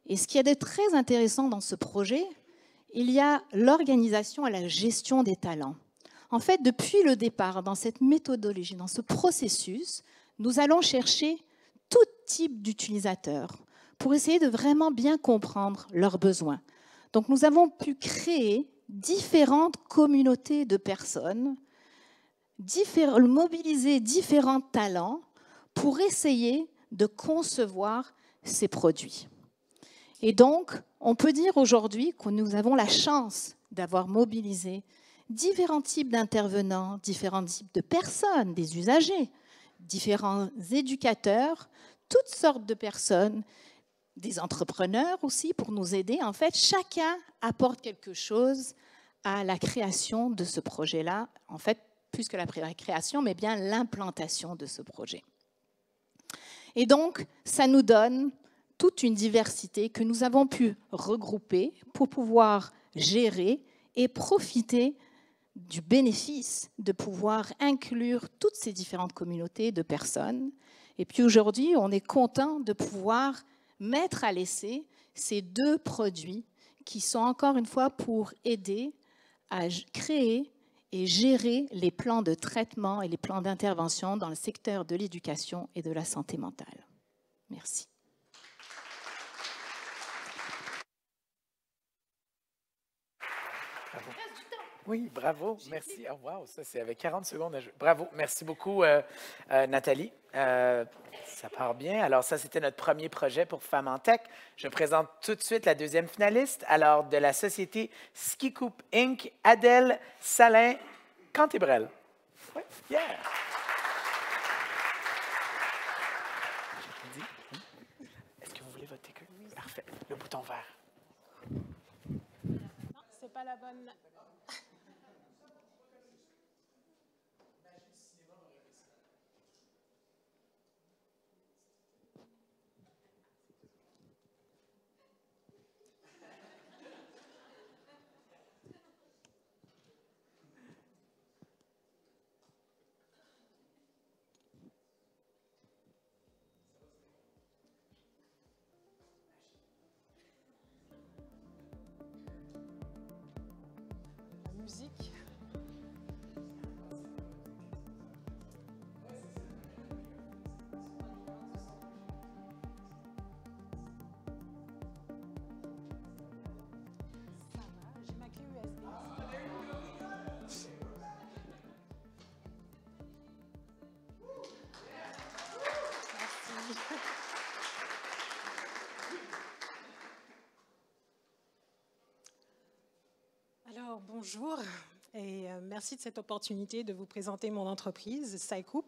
Et ce qui est de très intéressant dans ce projet, il y a l'organisation et la gestion des talents. En fait, depuis le départ, dans cette méthodologie, dans ce processus, nous allons chercher tout type d'utilisateurs pour essayer de vraiment bien comprendre leurs besoins. Donc, nous avons pu créer différentes communautés de personnes, mobiliser différents talents pour essayer de concevoir ces produits. Et donc, on peut dire aujourd'hui que nous avons la chance d'avoir mobilisé différents types d'intervenants, différents types de personnes, des usagers, différents éducateurs, toutes sortes de personnes, des entrepreneurs aussi pour nous aider. En fait, chacun apporte quelque chose à la création de ce projet-là. En fait, plus que la création, mais bien l'implantation de ce projet. Et donc, ça nous donne toute une diversité que nous avons pu regrouper pour pouvoir gérer et profiter du bénéfice de pouvoir inclure toutes ces différentes communautés de personnes. Et puis aujourd'hui, on est content de pouvoir mettre à l'essai ces 2 produits qui sont encore une fois pour aider à créer et gérer les plans de traitement et les plans d'intervention dans le secteur de l'éducation et de la santé mentale. Merci. Oui, bravo, merci. Oh, wow, ça c'est avec 40 secondes à jouer. Bravo, merci beaucoup Nathalie. Ça part bien. Alors ça, c'était notre premier projet pour Femmes en Tech. Je présente tout de suite la deuxième finaliste. Alors de la société Skikoop Inc., Adèle Salin-Cantébrel. Oui, yeah! Est-ce que vous voulez voter que? Parfait. Le bouton vert. Non, c'est pas la bonne. Musique. Alors, bonjour et merci de cette opportunité de vous présenter mon entreprise, SciCoup,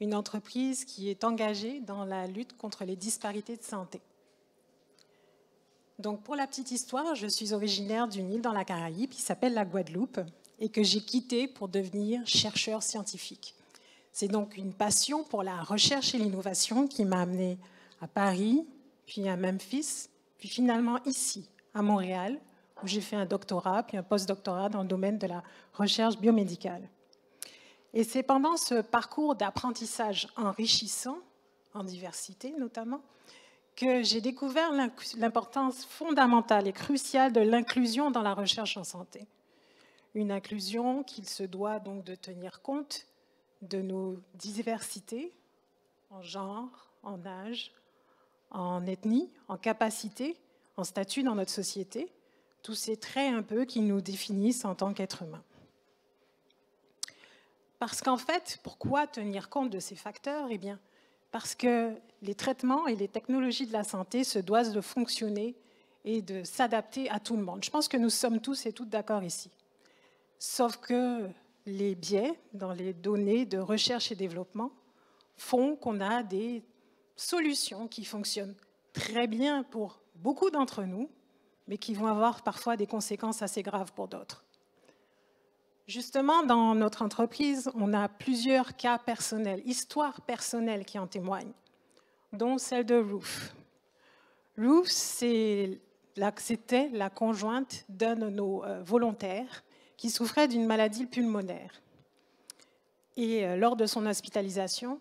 une entreprise qui est engagée dans la lutte contre les disparités de santé. Donc, pour la petite histoire, je suis originaire d'une île dans la Caraïbe qui s'appelle la Guadeloupe et que j'ai quittée pour devenir chercheur scientifique. C'est donc une passion pour la recherche et l'innovation qui m'a amenée à Paris, puis à Memphis, puis finalement ici, à Montréal, où j'ai fait un doctorat, puis un post-doctorat dans le domaine de la recherche biomédicale. Et c'est pendant ce parcours d'apprentissage enrichissant, en diversité notamment, que j'ai découvert l'importance fondamentale et cruciale de l'inclusion dans la recherche en santé. Une inclusion qu'il se doit donc de tenir compte de nos diversités en genre, en âge, en ethnie, en capacité, en statut dans notre société, tous ces traits un peu qui nous définissent en tant qu'êtres humains. Parce qu'en fait, pourquoi tenir compte de ces facteurs? Eh bien, parce que les traitements et les technologies de la santé se doivent de fonctionner et de s'adapter à tout le monde. Je pense que nous sommes tous et toutes d'accord ici. Sauf que les biais dans les données de recherche et développement font qu'on a des solutions qui fonctionnent très bien pour beaucoup d'entre nous, mais qui vont avoir parfois des conséquences assez graves pour d'autres. Justement, dans notre entreprise, on a plusieurs cas personnels, histoires personnelles qui en témoignent, dont celle de Ruth. Ruth, c'était la conjointe d'un de nos volontaires qui souffrait d'une maladie pulmonaire. Et lors de son hospitalisation,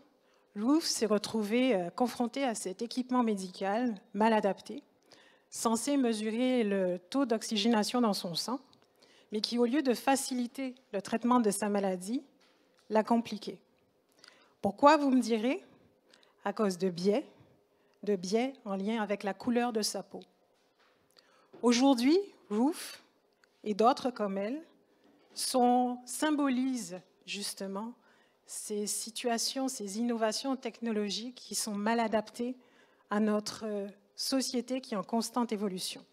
Ruth s'est retrouvée confrontée à cet équipement médical mal adapté, censé mesurer le taux d'oxygénation dans son sang, mais qui, au lieu de faciliter le traitement de sa maladie, l'a compliqué. Pourquoi, vous me direz? À cause de biais en lien avec la couleur de sa peau. Aujourd'hui, Ruth et d'autres comme elle symbolisent justement ces situations, ces innovations technologiques qui sont mal adaptées à notre société qui est en constante évolution.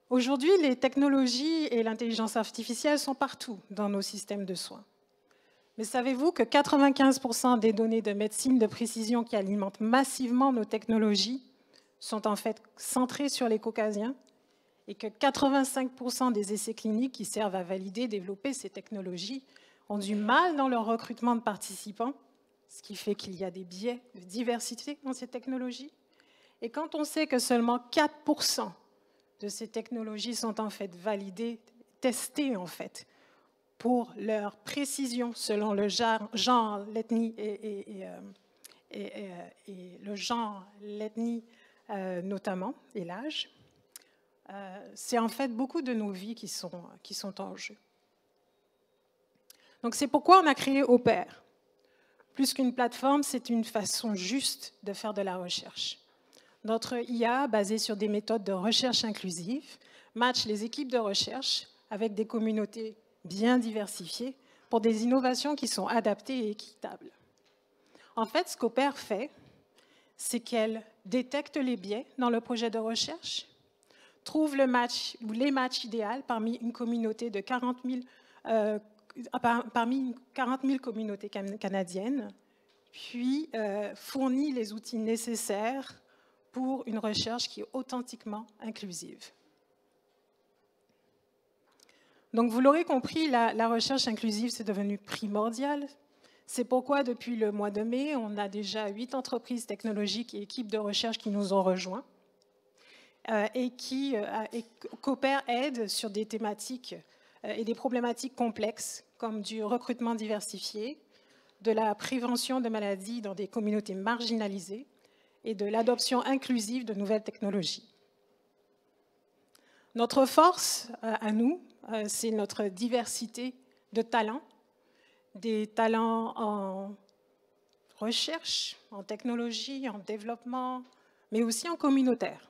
Aujourd'hui, les technologies et l'intelligence artificielle sont partout dans nos systèmes de soins. Mais savez-vous que 95% des données de médecine de précision qui alimentent massivement nos technologies sont en fait centrées sur les Caucasiens et que 85% des essais cliniques qui servent à valider, développer ces technologies ont du mal dans leur recrutement de participants, ce qui fait qu'il y a des biais de diversité dans ces technologies. Et quand on sait que seulement 4% de ces technologies sont en fait validées, testées en fait, pour leur précision selon le genre, l'ethnie le genre, l'ethnie notamment, et l'âge, c'est en fait beaucoup de nos vies qui sont en jeu. Donc c'est pourquoi on a créé Opère. Plus qu'une plateforme, c'est une façon juste de faire de la recherche. Notre IA, basée sur des méthodes de recherche inclusive, match les équipes de recherche avec des communautés bien diversifiées pour des innovations qui sont adaptées et équitables. En fait, ce qu'Opère fait, c'est qu'elle détecte les biais dans le projet de recherche, trouve le match ou les matchs idéaux parmi une communauté de 40 000 communautés canadiennes, puis fournit les outils nécessaires pour une recherche qui est authentiquement inclusive. Donc, vous l'aurez compris, la recherche inclusive, c'est devenu primordial. C'est pourquoi, depuis le mois de mai, on a déjà 8 entreprises technologiques et équipes de recherche qui nous ont rejoints et qu'Opère aide sur des thématiques et des problématiques complexes, comme du recrutement diversifié, de la prévention de maladies dans des communautés marginalisées et de l'adoption inclusive de nouvelles technologies. Notre force, à nous, c'est notre diversité de talents, des talents en recherche, en technologie, en développement, mais aussi en communautaire.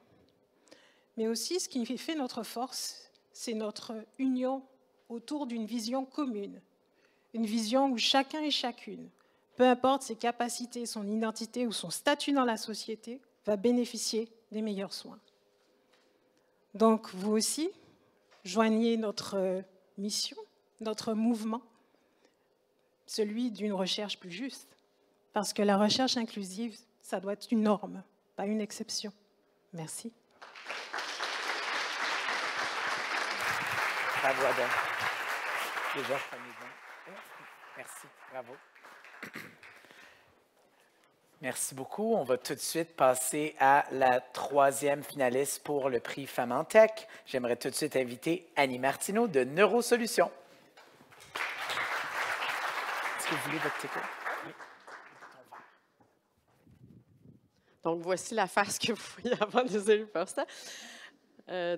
Mais aussi, ce qui fait notre force, c'est notre union autour d'une vision commune, une vision où chacun et chacune, peu importe ses capacités, son identité ou son statut dans la société, va bénéficier des meilleurs soins. Donc, vous aussi, joignez notre mission, notre mouvement, celui d'une recherche plus juste. Parce que la recherche inclusive, ça doit être une norme, pas une exception. Merci. Bravo, Adam. Déjà, merci, bravo. Merci beaucoup. On va tout de suite passer à la troisième finaliste pour le prix Femmes en Tech. J'aimerais tout de suite inviter Annie Martineau de Neurosolutions. Est-ce que vous voulez votre ticket? Oui. Donc, voici la face que vous voyez avant, désolé pour ça.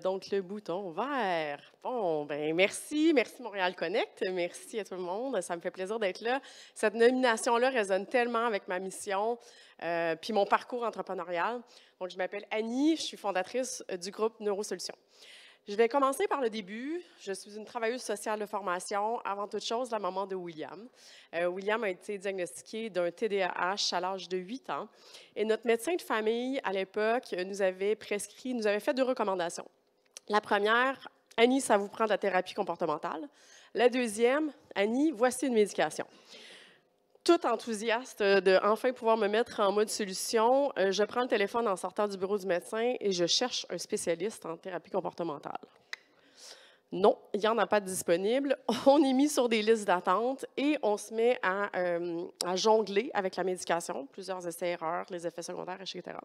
Donc, le bouton vert. Bon, ben merci Montréal Connect. Merci à tout le monde. Ça me fait plaisir d'être là. Cette nomination-là résonne tellement avec ma mission puis mon parcours entrepreneurial. Donc, je m'appelle Annie, je suis fondatrice du groupe Neurosolutions. Je vais commencer par le début. Je suis une travailleuse sociale de formation. Avant toute chose, la maman de William. William a été diagnostiqué d'un TDAH à l'âge de 8 ans. Et notre médecin de famille, à l'époque, nous avait fait 2 recommandations. La première, Annie, ça vous prend de la thérapie comportementale. La deuxième, Annie, voici une médication. Tout enthousiaste de enfin pouvoir me mettre en mode solution, je prends le téléphone en sortant du bureau du médecin et je cherche un spécialiste en thérapie comportementale. Non, il n'y en a pas de disponible. On est mis sur des listes d'attente et on se met à jongler avec la médication, plusieurs essais-erreurs, les effets secondaires, etc.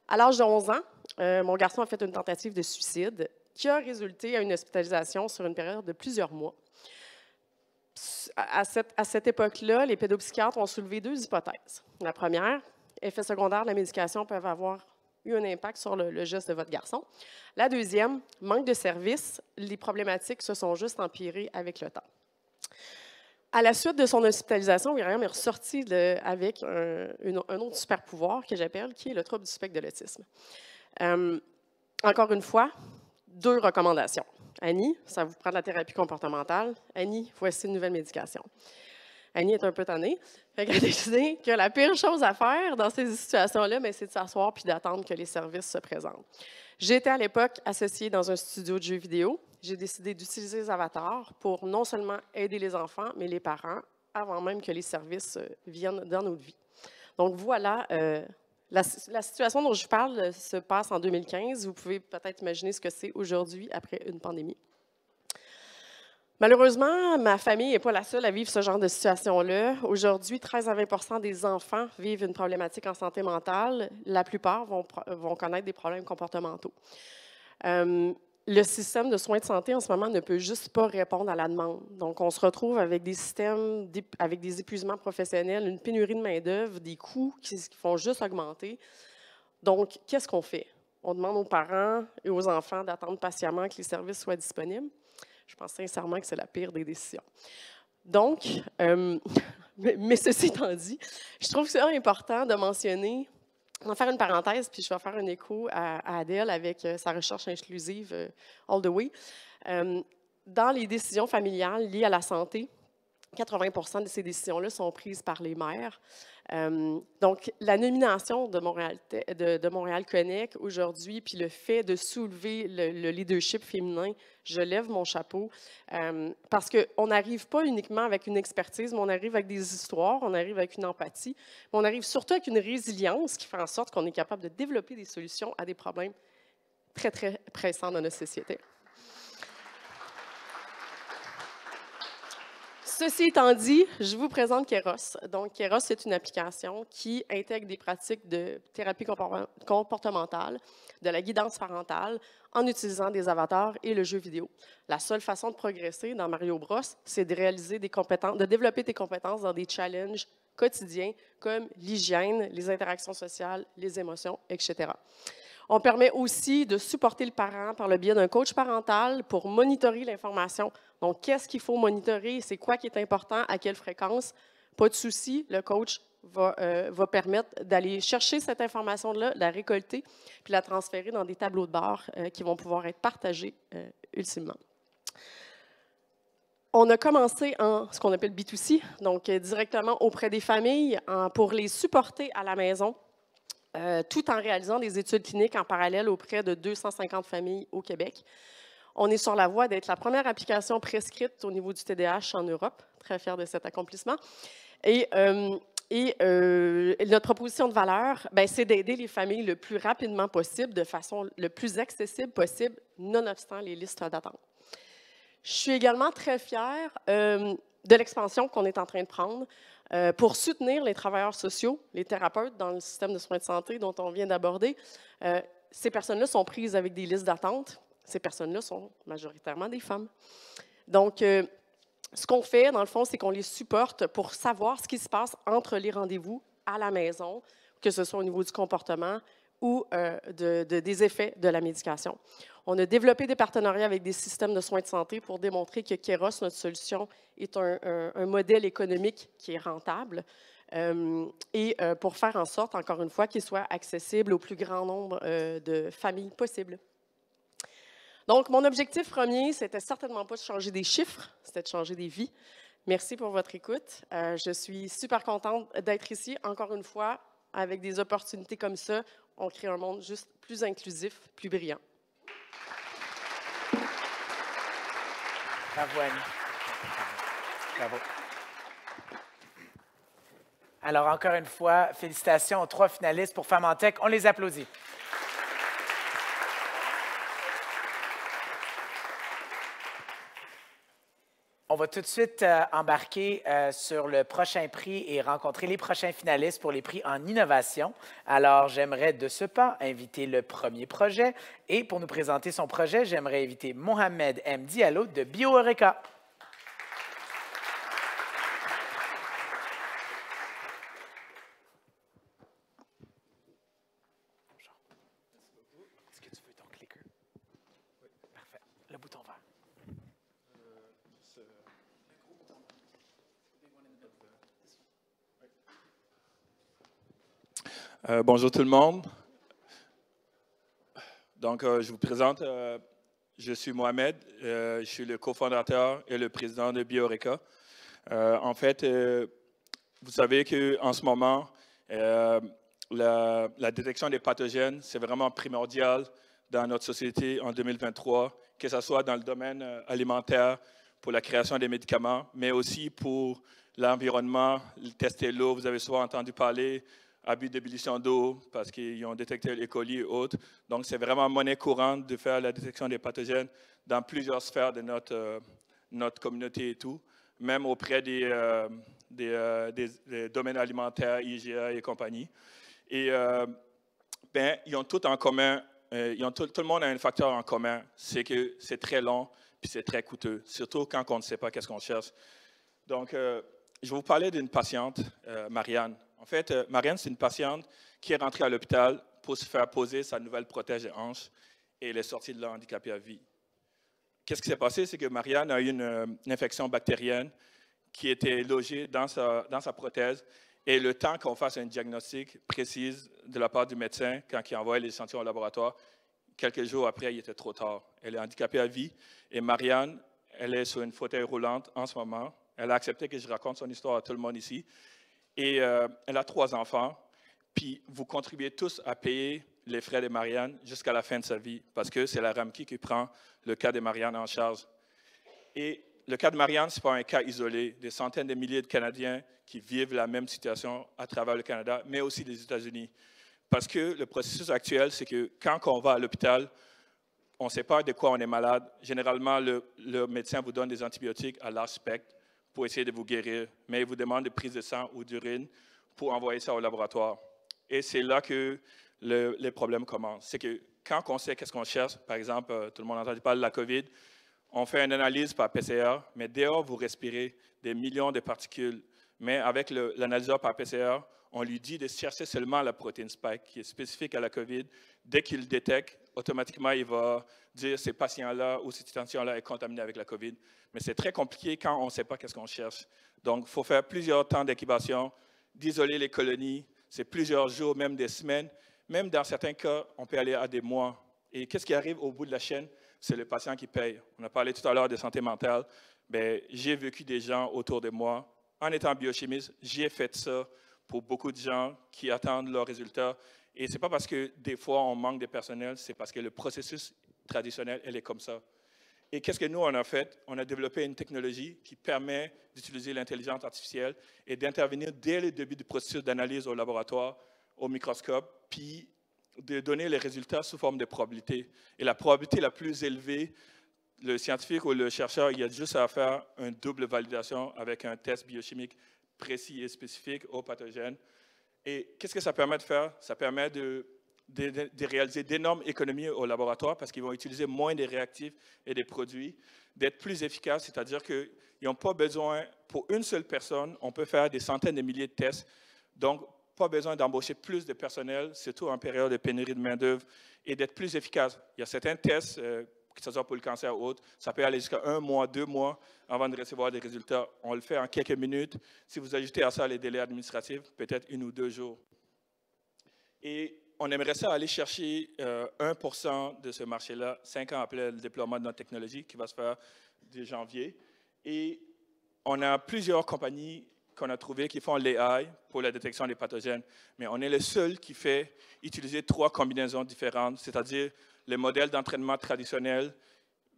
À l'âge de 11 ans, mon garçon a fait une tentative de suicide qui a résulté à une hospitalisation sur une période de plusieurs mois. À cette époque-là, les pédopsychiatres ont soulevé 2 hypothèses. La première, effets secondaires de la médication peuvent avoir eu un impact sur le geste de votre garçon. La deuxième, manque de services, les problématiques se sont juste empirées avec le temps. À la suite de son hospitalisation, William est ressorti avec un autre super pouvoir que j'appelle, qui est le trouble du spectre de l'autisme. Encore une fois, 2 recommandations. Annie, ça vous prend de la thérapie comportementale. Annie, voici une nouvelle médication. Annie est un peu tannée. Elle a décidé que la pire chose à faire dans ces situations-là, c'est de s'asseoir puis d'attendre que les services se présentent. J'étais à l'époque associée dans un studio de jeux vidéo. J'ai décidé d'utiliser les avatars pour non seulement aider les enfants, mais les parents, avant même que les services viennent dans notre vie. Donc voilà, la situation dont je parle se passe en 2015. Vous pouvez peut-être imaginer ce que c'est aujourd'hui après une pandémie. Malheureusement, ma famille n'est pas la seule à vivre ce genre de situation-là. Aujourd'hui, 13 à 20 des enfants vivent une problématique en santé mentale. La plupart vont connaître des problèmes comportementaux. Le système de soins de santé en ce moment ne peut juste pas répondre à la demande. Donc, on se retrouve avec des systèmes, avec des épuisements professionnels, une pénurie de main-d'œuvre, des coûts qui font juste augmenter. Donc, qu'est-ce qu'on fait? On demande aux parents et aux enfants d'attendre patiemment que les services soient disponibles. Je pense sincèrement que c'est la pire des décisions. Donc, mais ceci étant dit, je trouve que c'est important de mentionner. On va faire une parenthèse, puis je vais faire un écho à Adèle avec sa recherche inclusive All the Way. Dans les décisions familiales liées à la santé, 80 de ces décisions-là sont prises par les mères. Donc, la nomination de Montréal Connect aujourd'hui, puis le fait de soulever le leadership féminin, je lève mon chapeau, parce qu'on n'arrive pas uniquement avec une expertise, mais on arrive avec des histoires, on arrive avec une empathie, mais on arrive surtout avec une résilience qui fait en sorte qu'on est capable de développer des solutions à des problèmes très, très pressants dans notre société. Ceci étant dit, je vous présente Keros. Donc, Keros, c'est une application qui intègre des pratiques de thérapie comportementale, de la guidance parentale, en utilisant des avatars et le jeu vidéo. La seule façon de progresser dans Mario Bros, c'est de réaliser des compétences, de développer tes compétences dans des challenges quotidiens comme l'hygiène, les interactions sociales, les émotions, etc. On permet aussi de supporter le parent par le biais d'un coach parental pour monitorer l'information. Donc, qu'est-ce qu'il faut monitorer? C'est quoi qui est important? À quelle fréquence? Pas de souci, le coach va permettre d'aller chercher cette information-là, de la récolter, puis la transférer dans des tableaux de bord qui vont pouvoir être partagés ultimement. On a commencé en ce qu'on appelle B2C, donc directement auprès des familles pour les supporter à la maison. tout en réalisant des études cliniques en parallèle auprès de 250 familles au Québec. On est sur la voie d'être la première application prescrite au niveau du TDAH en Europe. Très fière de cet accomplissement. Et notre proposition de valeur, c'est d'aider les familles le plus rapidement possible, de façon le plus accessible possible, nonobstant les listes d'attente. Je suis également très fière de l'expansion qu'on est en train de prendre pour soutenir les travailleurs sociaux, les thérapeutes dans le système de soins de santé dont on vient d'aborder. Ces personnes-là sont prises avec des listes d'attente. Ces personnes-là sont majoritairement des femmes. Donc, ce qu'on fait, dans le fond, c'est qu'on les supporte pour savoir ce qui se passe entre les rendez-vous à la maison, que ce soit au niveau du comportement ou des effets de la médication. On a développé des partenariats avec des systèmes de soins de santé pour démontrer que Keros, notre solution, est un modèle économique qui est rentable et pour faire en sorte, encore une fois, qu'il soit accessible au plus grand nombre de familles possible. Donc, mon objectif premier, c'était certainement pas de changer des chiffres, c'était de changer des vies. Merci pour votre écoute. Je suis super contente d'être ici, encore une fois, avec des opportunités comme ça. On crée un monde juste plus inclusif, plus brillant. Bravo, Annie. Bravo. Alors, encore une fois, félicitations aux 3 finalistes pour Femmes en Tech. On les applaudit. On va tout de suite embarquer sur le prochain prix et rencontrer les prochains finalistes pour les prix en innovation. Alors, j'aimerais de ce pas inviter le premier projet. Et pour nous présenter son projet, j'aimerais inviter Mohamed M. Diallo de BioEureca. Est-ce que tu veux ton clicker? Oui, parfait. Le bouton vert. Bonjour tout le monde. Donc, je vous présente, je suis Mohamed, je suis le cofondateur et le président de BioEureca. En fait, vous savez qu'en ce moment, la détection des pathogènes, c'est vraiment primordial dans notre société en 2023, que ce soit dans le domaine alimentaire, pour la création des médicaments, mais aussi pour l'environnement, tester l'eau, vous avez souvent entendu parler, abus d'ébullition d'eau parce qu'ils ont détecté les colis et autres. Donc, c'est vraiment monnaie courante de faire la détection des pathogènes dans plusieurs sphères de notre communauté et tout, même auprès des domaines alimentaires, IGA et compagnie. Et ils ont tout en commun, tout le monde a un facteur en commun, c'est que c'est très long puis c'est très coûteux, surtout quand on ne sait pas qu'est-ce qu'on cherche. Donc, je vais vous parler d'une patiente, Marianne. En fait, Marianne, c'est une patiente qui est rentrée à l'hôpital pour se faire poser sa nouvelle prothèse de hanche et elle est sortie de là handicapée à vie. Qu'est-ce qui s'est passé? C'est que Marianne a eu une infection bactérienne qui était logée dans sa prothèse et le temps qu'on fasse un diagnostic précis de la part du médecin, quand il envoie l'échantillon au laboratoire, quelques jours après, il était trop tard. Elle est handicapée à vie et Marianne, elle est sur une fauteuil roulante en ce moment. Elle a accepté que je raconte son histoire à tout le monde ici. Et elle a 3 enfants, puis vous contribuez tous à payer les frais de Marianne jusqu'à la fin de sa vie, parce que c'est la RAMQ qui prend le cas de Marianne en charge. Et le cas de Marianne, ce n'est pas un cas isolé. Des centaines de milliers de Canadiens qui vivent la même situation à travers le Canada, mais aussi les États-Unis. Parce que le processus actuel, c'est que quand on va à l'hôpital, on ne sait pas de quoi on est malade. Généralement, le médecin vous donne des antibiotiques à large spectre pour essayer de vous guérir, mais il vous demande des prises de sang ou d'urine pour envoyer ça au laboratoire. Et c'est là que les problèmes commencent. C'est que quand on sait qu'est-ce qu'on cherche, par exemple, tout le monde a entendu parler de la COVID, on fait une analyse par PCR, mais dehors, vous respirez des millions de particules. Mais avec l'analyseur par PCR, on lui dit de chercher seulement la protéine spike, qui est spécifique à la COVID. Dès qu'il le détecte, automatiquement, il va dire ces patients-là ou cette échantillon-là est contaminé avec la COVID. Mais c'est très compliqué quand on ne sait pas qu'est-ce qu'on cherche. Donc, il faut faire plusieurs temps d'incubation, d'isoler les colonies. C'est plusieurs jours, même des semaines. Même dans certains cas, on peut aller à des mois. Et qu'est-ce qui arrive au bout de la chaîne? C'est le patient qui paye. On a parlé tout à l'heure de santé mentale. Bien, j'ai vécu des gens autour de moi. En étant biochimiste, j'ai fait ça pour beaucoup de gens qui attendent leurs résultats. Et ce n'est pas parce que des fois on manque de personnel, c'est parce que le processus traditionnel, elle est comme ça. Et qu'est-ce que nous, on a fait? On a développé une technologie qui permet d'utiliser l'intelligence artificielle et d'intervenir dès le début du processus d'analyse au laboratoire, au microscope, puis de donner les résultats sous forme de probabilité. Et la probabilité la plus élevée, le scientifique ou le chercheur, il a juste à faire une double validation avec un test biochimique précis et spécifique aux pathogènes. Et qu'est-ce que ça permet de faire? Ça permet de réaliser d'énormes économies au laboratoire parce qu'ils vont utiliser moins de réactifs et des produits, d'être plus efficaces, c'est-à-dire qu'ils n'ont pas besoin, pour une seule personne, on peut faire des centaines de milliers de tests, donc pas besoin d'embaucher plus de personnel, surtout en période de pénurie de main-d'œuvre, et d'être plus efficace. Il y a certains tests, que ce soit pour le cancer ou autre, ça peut aller jusqu'à 1 mois, 2 mois avant de recevoir des résultats. On le fait en quelques minutes. Si vous ajoutez à ça les délais administratifs, peut-être 1 ou 2 jours. Et on aimerait ça aller chercher 1% de ce marché-là, 5 ans après le déploiement de notre technologie qui va se faire dès janvier. Et on a plusieurs compagnies qu'on a trouvées qui font l'AI pour la détection des pathogènes. Mais on est le seul qui fait utiliser 3 combinaisons différentes, c'est-à-dire le modèle d'entraînement traditionnel,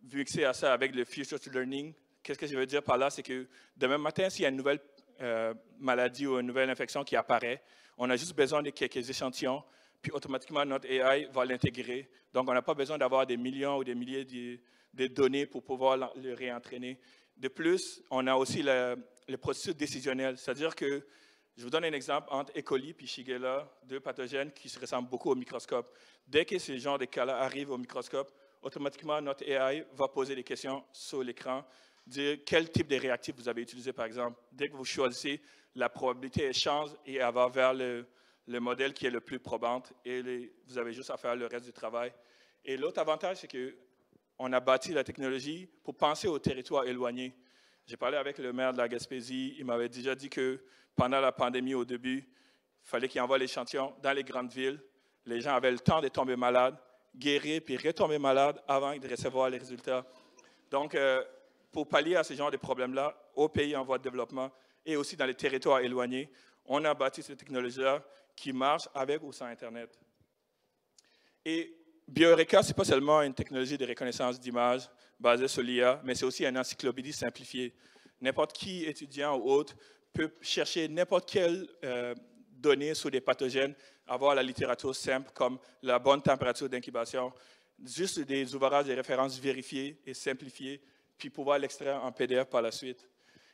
vu que c'est à ça avec le Future Learning. Qu'est-ce que je veux dire par là? C'est que demain matin, s'il y a une nouvelle maladie ou une nouvelle infection qui apparaît, on a juste besoin de quelques échantillons, puis automatiquement, notre AI va l'intégrer. Donc, on n'a pas besoin d'avoir des millions ou des milliers de données pour pouvoir le réentraîner. De plus, on a aussi le processus décisionnel, c'est-à-dire que, je vous donne un exemple, entre E. coli et Shigella, 2 pathogènes qui se ressemblent beaucoup au microscope. Dès que ce genre de cas-là arrive au microscope, automatiquement, notre AI va poser des questions sur l'écran, dire quel type de réactif vous avez utilisé, par exemple. Dès que vous choisissez, la probabilité change et elle va vers le modèle qui est le plus probant et vous avez juste à faire le reste du travail. Et l'autre avantage, c'est qu'on a bâti la technologie pour penser aux territoires éloignés. J'ai parlé avec le maire de la Gaspésie, il m'avait déjà dit que pendant la pandémie au début, il fallait qu'il envoie l'échantillon dans les grandes villes. Les gens avaient le temps de tomber malades, guérir puis retomber malades avant de recevoir les résultats. Donc, pour pallier à ce genre de problèmes-là, aux pays en voie de développement et aussi dans les territoires éloignés, on a bâti cette technologie-là qui marche avec ou sans Internet. Et Bioeureka, ce n'est pas seulement une technologie de reconnaissance d'images basée sur l'IA, mais c'est aussi une encyclopédie simplifiée. N'importe qui, étudiant ou autre, peut chercher n'importe quelle donnée sur des pathogènes, avoir la littérature simple comme la bonne température d'incubation, juste des ouvrages de référence vérifiés et simplifiés, puis pouvoir l'extraire en PDF par la suite.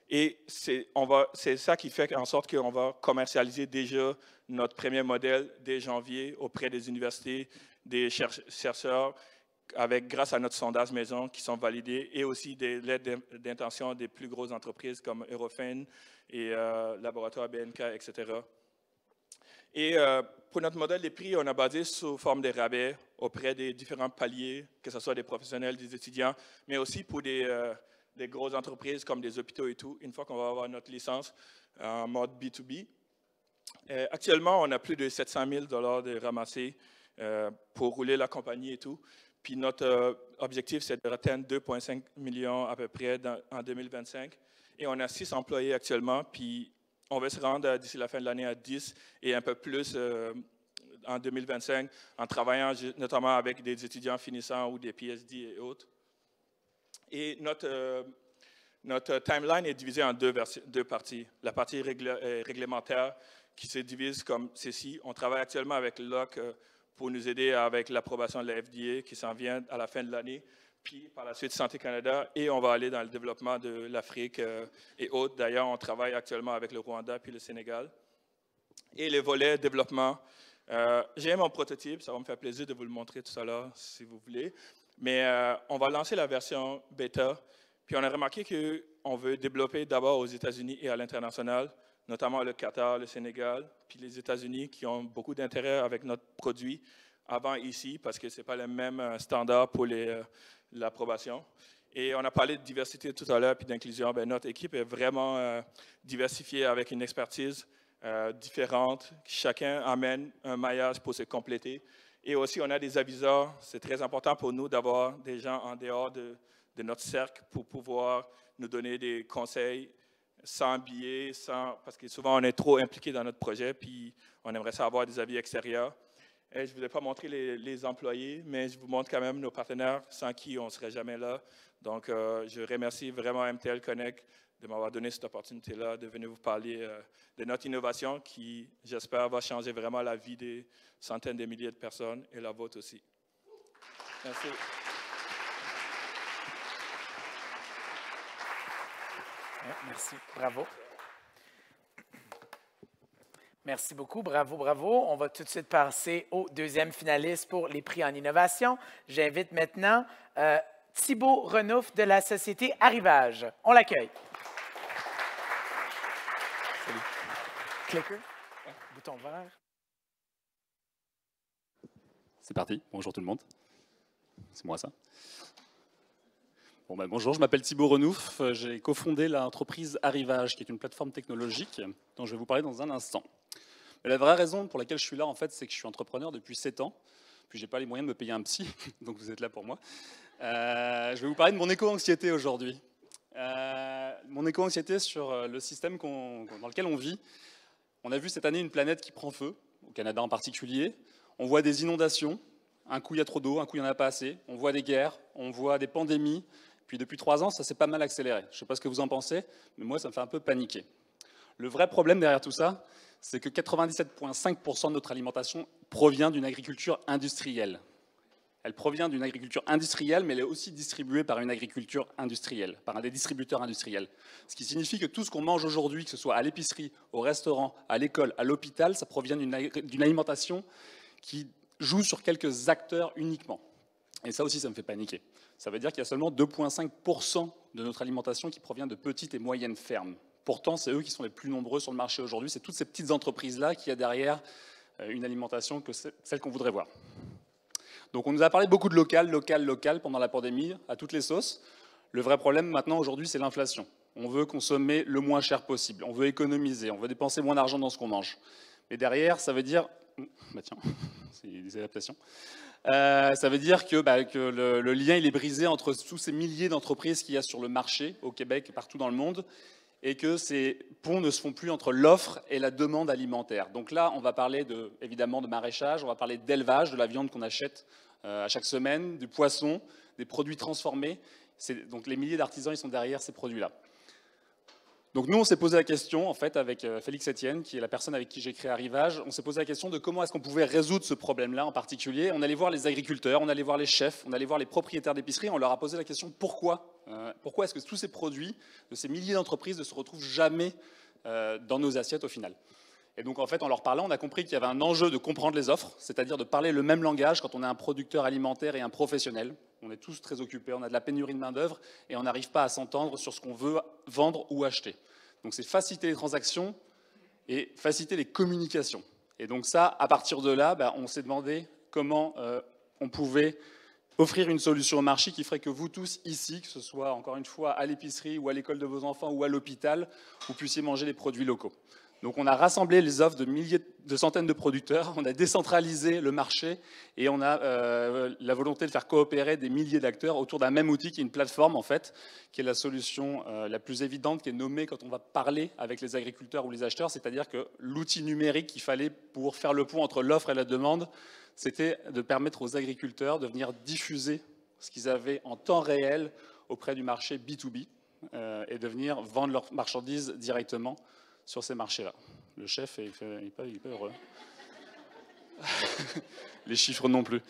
Et c'est ça qui fait en sorte qu'on va commercialiser déjà notre premier modèle dès janvier auprès des universités, des chercheurs, grâce à notre sondage maison qui sont validés, et aussi des lettres d'intention des plus grosses entreprises comme Eurofins et Laboratoire BNK, etc. Et pour notre modèle des prix, on a basé sous forme de rabais auprès des différents paliers, que ce soit des professionnels, des étudiants, mais aussi pour des grosses entreprises comme des hôpitaux et tout, une fois qu'on va avoir notre licence en mode B2B. Actuellement, on a plus de 700 000 $ de ramassés pour rouler la compagnie et tout. Puis notre objectif, c'est d'atteindre 2,5 millions à peu près en 2025. Et on a 6 employés actuellement, puis on va se rendre d'ici la fin de l'année à 10 et un peu plus en 2025 en travaillant notamment avec des étudiants finissants ou des PhD et autres. Et notre timeline est divisée en deux parties. La partie réglementaire qui se divise comme ceci. On travaille actuellement avec l'OC pour nous aider avec l'approbation de la FDA qui s'en vient à la fin de l'année. Puis par la suite, Santé Canada, et on va aller dans le développement de l'Afrique et autres. D'ailleurs, on travaille actuellement avec le Rwanda puis le Sénégal. Et le volet développement, j'ai mon prototype, ça va me faire plaisir de vous le montrer tout à l'heure si vous voulez. Mais on va lancer la version bêta. Puis on a remarqué qu'on veut développer d'abord aux États-Unis et à l'international, notamment le Qatar, le Sénégal, puis les États-Unis qui ont beaucoup d'intérêt avec notre produit avant ici, parce que ce n'est pas le même standard pour l'approbation. Et on a parlé de diversité tout à l'heure, puis d'inclusion. Bien, notre équipe est vraiment diversifiée avec une expertise différente. Chacun amène un maillage pour se compléter. Et aussi, on a des aviseurs. C'est très important pour nous d'avoir des gens en dehors de notre cercle pour pouvoir nous donner des conseils sans billets, parce que souvent, on est trop impliqué dans notre projet, puis on aimerait ça avoir des avis extérieurs. Et je ne vous ai pas montré les employés, mais je vous montre quand même nos partenaires sans qui on ne serait jamais là. Donc, je remercie vraiment MTL Connect de m'avoir donné cette opportunité-là de venir vous parler de notre innovation qui, j'espère, va changer vraiment la vie des centaines de milliers de personnes et la vôtre aussi. Merci. Merci. Bravo. Merci beaucoup. Bravo, bravo. On va tout de suite passer au deuxième finaliste pour les prix en innovation. J'invite maintenant Thibault Renouf de la société Arrivage. On l'accueille. Salut. Clicker. Bouton vert. C'est parti. Bonjour tout le monde. C'est moi ça. Bon, bonjour, je m'appelle Thibault Renouf. J'ai cofondé l'entreprise Arrivage, qui est une plateforme technologique dont je vais vous parler dans un instant. Mais la vraie raison pour laquelle je suis là, en fait, c'est que je suis entrepreneur depuis 7 ans. Puis je n'ai pas les moyens de me payer un psy, donc vous êtes là pour moi. Je vais vous parler de mon éco-anxiété aujourd'hui. Mon éco-anxiété sur le système dans lequel on vit. On a vu cette année une planète qui prend feu, au Canada en particulier. On voit des inondations. Un coup, il y a trop d'eau, un coup, il n'y en a pas assez. On voit des guerres, on voit des pandémies. Puis depuis 3 ans, ça s'est pas mal accéléré. Je ne sais pas ce que vous en pensez, mais moi, ça me fait un peu paniquer. Le vrai problème derrière tout ça, c'est que 97,5% de notre alimentation provient d'une agriculture industrielle. Elle provient d'une agriculture industrielle, mais elle est aussi distribuée par une agriculture industrielle, par des distributeurs industriels. Ce qui signifie que tout ce qu'on mange aujourd'hui, que ce soit à l'épicerie, au restaurant, à l'école, à l'hôpital, ça provient d'une alimentation qui joue sur quelques acteurs uniquement. Et ça aussi, ça me fait paniquer. Ça veut dire qu'il y a seulement 2,5% de notre alimentation qui provient de petites et moyennes fermes. Pourtant, c'est eux qui sont les plus nombreux sur le marché aujourd'hui. C'est toutes ces petites entreprises-là qui a derrière une alimentation que celle qu'on voudrait voir. Donc on nous a parlé beaucoup de local pendant la pandémie, à toutes les sauces. Le vrai problème maintenant, aujourd'hui, c'est l'inflation. On veut consommer le moins cher possible, on veut économiser, on veut dépenser moins d'argent dans ce qu'on mange. Mais derrière, ça veut dire... Bah tiens, c'est des adaptations. Ça veut dire que le lien il est brisé entre tous ces milliers d'entreprises qu'il y a sur le marché, au Québec et partout dans le monde, et que ces ponts ne se font plus entre l'offre et la demande alimentaire. Donc là, on va parler évidemment de maraîchage, on va parler d'élevage, de la viande qu'on achète à chaque semaine, du poisson, des produits transformés. Donc les milliers d'artisans, ils sont derrière ces produits-là. Donc nous, on s'est posé la question, en fait, avec Félix Etienne, qui est la personne avec qui j'ai créé Arrivage, on s'est posé la question de comment est-ce qu'on pouvait résoudre ce problème-là en particulier. On allait voir les agriculteurs, on allait voir les chefs, on allait voir les propriétaires d'épiceries, on leur a posé la question pourquoi est-ce que tous ces produits, de ces milliers d'entreprises, ne se retrouvent jamais dans nos assiettes au final. Et donc en fait, en leur parlant, on a compris qu'il y avait un enjeu de comprendre les offres, c'est-à-dire de parler le même langage quand on est un producteur alimentaire et un professionnel. On est tous très occupés, on a de la pénurie de main-d'œuvre et on n'arrive pas à s'entendre sur ce qu'on veut vendre ou acheter. Donc c'est faciliter les transactions et faciliter les communications. Et donc ça, à partir de là, on s'est demandé comment on pouvait offrir une solution au marché qui ferait que vous tous ici, que ce soit encore une fois à l'épicerie ou à l'école de vos enfants ou à l'hôpital, vous puissiez manger des produits locaux. Donc on a rassemblé les offres de centaines de producteurs, on a décentralisé le marché et on a la volonté de faire coopérer des milliers d'acteurs autour d'un même outil qui est une plateforme en fait, qui est la solution la plus évidente, qui est nommée quand on va parler avec les agriculteurs ou les acheteurs, c'est-à-dire que l'outil numérique qu'il fallait pour faire le pont entre l'offre et la demande, c'était de permettre aux agriculteurs de venir diffuser ce qu'ils avaient en temps réel auprès du marché B2B et de venir vendre leurs marchandises directement sur ces marchés-là. Le chef, il n'est pas heureux. Les chiffres non plus.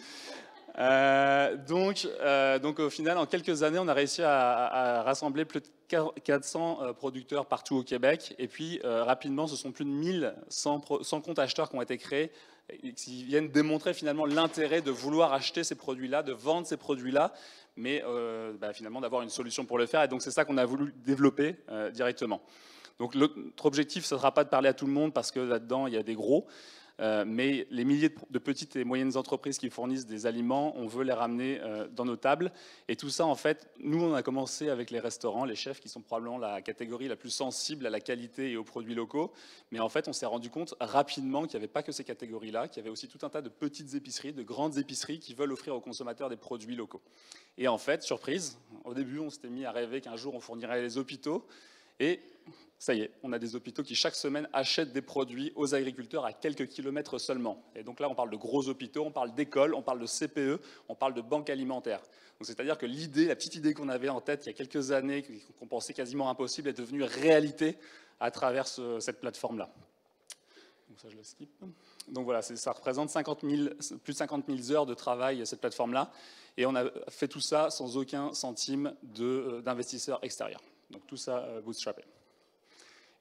Donc au final, en quelques années, on a réussi à rassembler plus de 400 producteurs partout au Québec. Et puis, rapidement, ce sont plus de 1100 comptes acheteurs qui ont été créés et qui viennent démontrer finalement l'intérêt de vouloir acheter ces produits-là, de vendre ces produits-là, mais finalement d'avoir une solution pour le faire. Et donc, c'est ça qu'on a voulu développer directement. Donc notre objectif, ce ne sera pas de parler à tout le monde parce que là-dedans, il y a des gros, mais les milliers de petites et moyennes entreprises qui fournissent des aliments, on veut les ramener dans nos tables. Et tout ça, en fait, nous, on a commencé avec les restaurants, les chefs, qui sont probablement la catégorie la plus sensible à la qualité et aux produits locaux. Mais en fait, on s'est rendu compte rapidement qu'il n'y avait pas que ces catégories-là, qu'il y avait aussi tout un tas de petites épiceries, de grandes épiceries qui veulent offrir aux consommateurs des produits locaux. Et en fait, surprise, au début, on s'était mis à rêver qu'un jour, on fournirait les hôpitaux. Et Ça y est, on a des hôpitaux qui chaque semaine achètent des produits aux agriculteurs à quelques kilomètres seulement. Et donc là, on parle de gros hôpitaux, on parle d'écoles, on parle de CPE, on parle de banques alimentaires. Donc c'est-à-dire que l'idée, la petite idée qu'on avait en tête il y a quelques années, qu'on pensait quasiment impossible, est devenue réalité à travers cette plateforme-là. Donc ça, je le skip. Donc voilà, ça représente plus de 50 000 heures de travail, cette plateforme-là. Et on a fait tout ça sans aucun centime d'investisseurs extérieurs. Donc tout ça bootstrappé.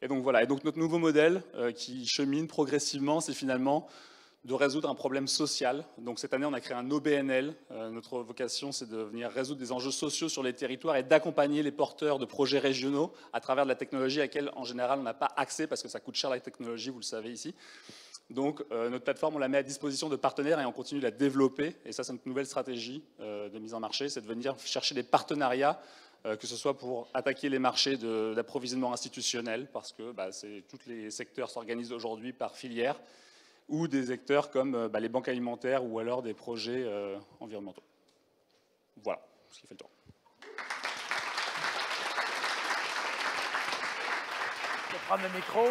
Et donc voilà, et donc notre nouveau modèle qui chemine progressivement, c'est finalement de résoudre un problème social. Donc cette année, on a créé un OBNL. Notre vocation, c'est de venir résoudre des enjeux sociaux sur les territoires et d'accompagner les porteurs de projets régionaux à travers de la technologie à laquelle, en général, on n'a pas accès parce que ça coûte cher la technologie, vous le savez ici. Donc notre plateforme, on la met à disposition de partenaires et on continue de la développer. Et ça, c'est notre nouvelle stratégie de mise en marché, c'est de venir chercher des partenariats que ce soit pour attaquer les marchés d'approvisionnement institutionnel, parce que tous les secteurs s'organisent aujourd'hui par filière, ou des secteurs comme les banques alimentaires ou alors des projets environnementaux. Voilà ce qui fait le tour. Je vais prendre le micro.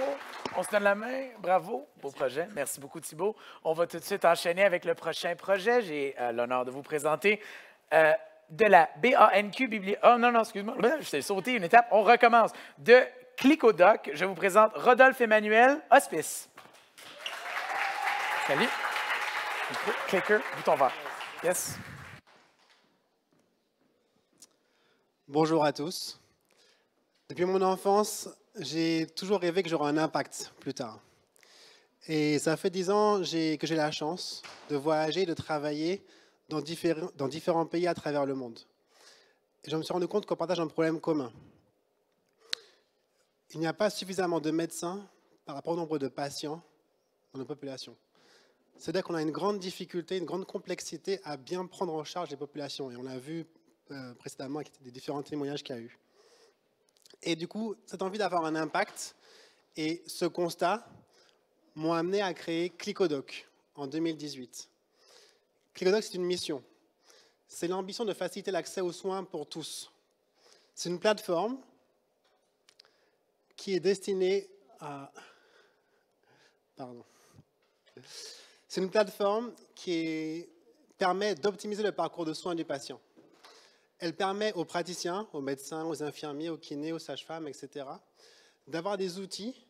On se donne la main. Bravo. Beau projet. Merci beaucoup, Thibault. On va tout de suite enchaîner avec le prochain projet. J'ai l'honneur de vous présenter de la BANQ Oh non, excuse-moi. Je t'ai sauté une étape. On recommence. De Clickodoc, je vous présente Rodolphe Emmanuel Hospice. Salut. Clicker, bouton vert. Yes. Bonjour à tous. Depuis mon enfance, j'ai toujours rêvé que j'aurais un impact plus tard. Et ça fait 10 ans que j'ai la chance de voyager et de travailler dans différents pays à travers le monde. Et je me suis rendu compte qu'on partage un problème commun. Il n'y a pas suffisamment de médecins par rapport au nombre de patients dans nos populations. C'est-à-dire qu'on a une grande difficulté, une grande complexité à bien prendre en charge les populations. Et on l'a vu précédemment avec des différents témoignages qu'il y a eu. Et du coup, cette envie d'avoir un impact et ce constat m'ont amené à créer Clickodoc en 2018. Clickodoc, c'est une mission. C'est l'ambition de faciliter l'accès aux soins pour tous. C'est une plateforme qui est destinée à... Pardon. C'est une plateforme qui permet d'optimiser le parcours de soins du patient. Elle permet aux praticiens, aux médecins, aux infirmiers, aux kinés, aux sages-femmes, etc., d'avoir des outils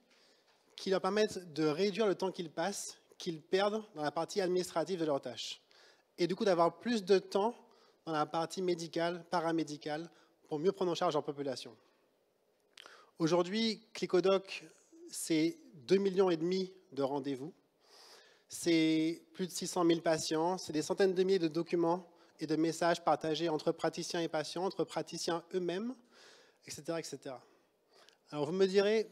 qui leur permettent de réduire le temps qu'ils passent, qu'ils perdent dans la partie administrative de leurs tâches. Et du coup, d'avoir plus de temps dans la partie médicale, paramédicale, pour mieux prendre en charge leur population. Aujourd'hui, Clickodoc, c'est 2,5 millions de rendez-vous. C'est plus de 600 000 patients, c'est des centaines de milliers de documents et de messages partagés entre praticiens et patients, entre praticiens eux-mêmes, etc., etc. Alors vous me direz,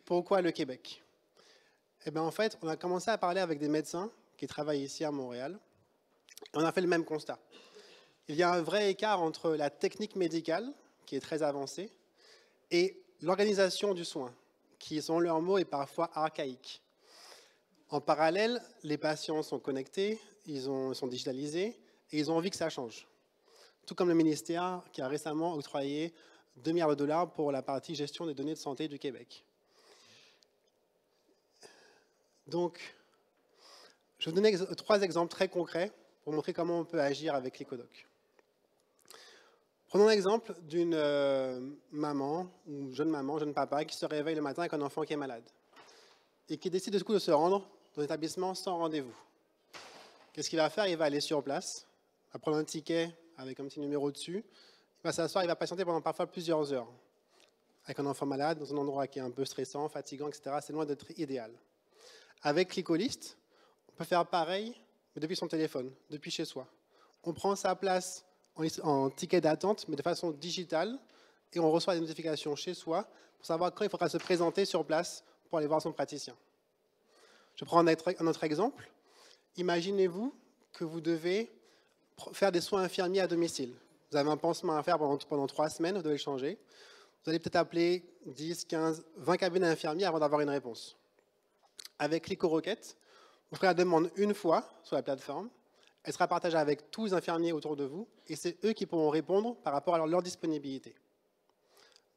pourquoi le Québec? Eh bien en fait, on a commencé à parler avec des médecins qui travaillent ici à Montréal, et on a fait le même constat. Il y a un vrai écart entre la technique médicale, qui est très avancée, et l'organisation du soin, qui, selon leurs mots, est parfois archaïque. En parallèle, les patients sont connectés, ils sont digitalisés, et ils ont envie que ça change. Tout comme le ministère qui a récemment octroyé 2 milliards de dollars pour la partie gestion des données de santé du Québec. Donc, je vais vous donner 3 exemples très concrets pour montrer comment on peut agir avec Clickodoc. Prenons l'exemple d'une maman, ou jeune papa, qui se réveille le matin avec un enfant qui est malade et qui décide du coup de se rendre dans un établissement sans rendez-vous. Qu'est-ce qu'il va faire? Il va aller sur place, il va prendre un ticket avec un petit numéro dessus, il va s'asseoir, il va patienter pendant parfois plusieurs heures. Avec un enfant malade, dans un endroit qui est un peu stressant, fatigant, etc., c'est loin d'être idéal. Avec Clickolist, on peut faire pareil, mais depuis son téléphone, depuis chez soi. On prend sa place en ticket d'attente, mais de façon digitale, et on reçoit des notifications chez soi pour savoir quand il faudra se présenter sur place pour aller voir son praticien. Je prends un autre exemple. Imaginez-vous que vous devez faire des soins infirmiers à domicile. Vous avez un pansement à faire pendant 3 semaines, vous devez le changer. Vous allez peut-être appeler 10, 15, 20 cabinets infirmiers avant d'avoir une réponse. Avec ClickRocket, vous ferez la demande une fois sur la plateforme. Elle sera partagée avec tous les infirmiers autour de vous et c'est eux qui pourront répondre par rapport à leur disponibilité.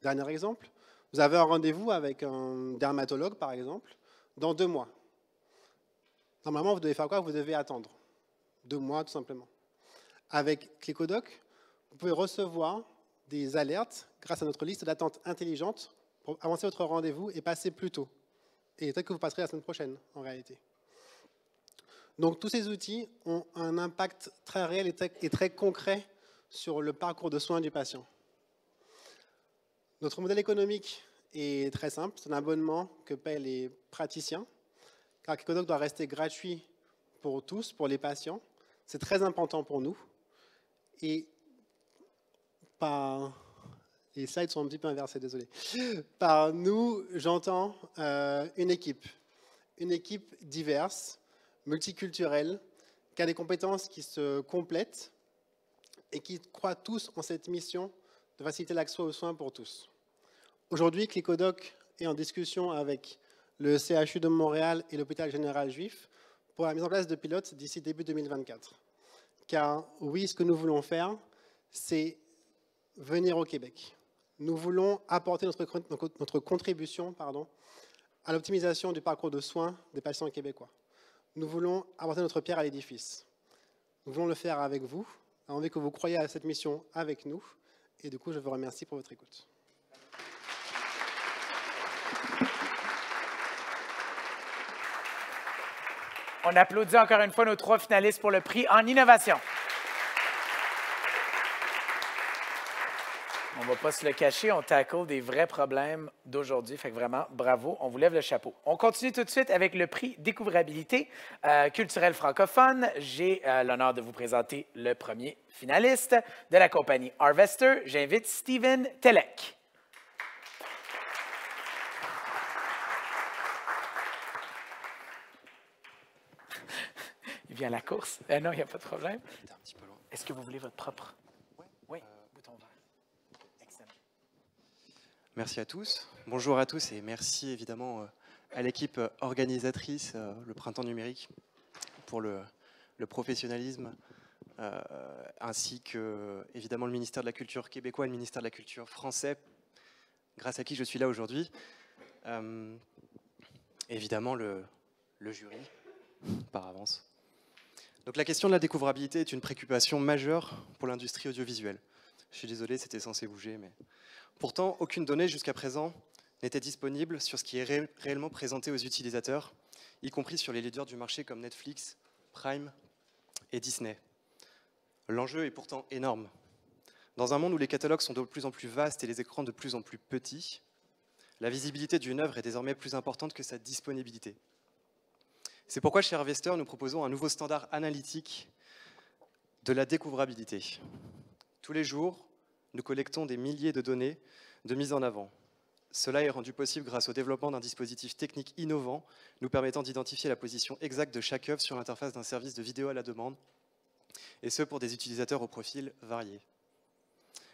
Dernier exemple, Vous avez un rendez-vous avec un dermatologue, par exemple, dans 2 mois. Normalement, vous devez faire quoi? Vous devez attendre 2 mois, tout simplement. Avec Clickodoc, vous pouvez recevoir des alertes grâce à notre liste d'attente intelligente pour avancer votre rendez-vous et passer plus tôt. Et peut-être que vous passerez la semaine prochaine, en réalité. Donc, tous ces outils ont un impact très réel et très concret sur le parcours de soins du patient. Notre modèle économique est très simple. C'est un abonnement que paient les praticiens, car Clickodoc doit rester gratuit pour tous, pour les patients. C'est très important pour nous. Et les slides sont un petit peu inversés, désolé. Par nous, j'entends une équipe diverse, multiculturelle, qui a des compétences qui se complètent et qui croient tous en cette mission de faciliter l'accès aux soins pour tous. Aujourd'hui, Clickodoc est en discussion avec le CHU de Montréal et l'hôpital général juif pour la mise en place de pilotes d'ici début 2024. Car oui, ce que nous voulons faire, c'est venir au Québec. Nous voulons apporter notre contribution à l'optimisation du parcours de soins des patients québécois. Nous voulons apporter notre pierre à l'édifice. Nous voulons le faire avec vous. On a envie que vous croyiez à cette mission avec nous. Et du coup, je vous remercie pour votre écoute. On applaudit encore une fois nos 3 finalistes pour le prix en innovation. On ne va pas se le cacher, on tackle des vrais problèmes d'aujourd'hui. Fait que vraiment, bravo, on vous lève le chapeau. On continue tout de suite avec le prix Découvrabilité culturelle francophone. J'ai l'honneur de vous présenter le premier finaliste de la compagnie Harvester. J'invite Steven Telek. Il vient à la course? Non, il n'y a pas de problème. Est-ce que vous voulez votre propre? Oui, bouton vert. Excellent. Merci à tous. Bonjour à tous et merci évidemment à l'équipe organisatrice, le Printemps numérique, pour le professionnalisme, ainsi que évidemment le ministère de la Culture québécois et le ministère de la Culture français, grâce à qui je suis là aujourd'hui. Évidemment le jury, par avance. Donc la question de la découvrabilité est une préoccupation majeure pour l'industrie audiovisuelle. Je suis désolé, c'était censé bouger, mais... Pourtant, aucune donnée jusqu'à présent n'était disponible sur ce qui est réellement présenté aux utilisateurs, y compris sur les leaders du marché comme Netflix, Prime et Disney. L'enjeu est pourtant énorme. Dans un monde où les catalogues sont de plus en plus vastes et les écrans de plus en plus petits, la visibilité d'une œuvre est désormais plus importante que sa disponibilité. C'est pourquoi chez Harvester, nous proposons un nouveau standard analytique de la découvrabilité. Tous les jours, nous collectons des milliers de données de mise en avant. Cela est rendu possible grâce au développement d'un dispositif technique innovant nous permettant d'identifier la position exacte de chaque œuvre sur l'interface d'un service de vidéo à la demande, et ce pour des utilisateurs au profil varié.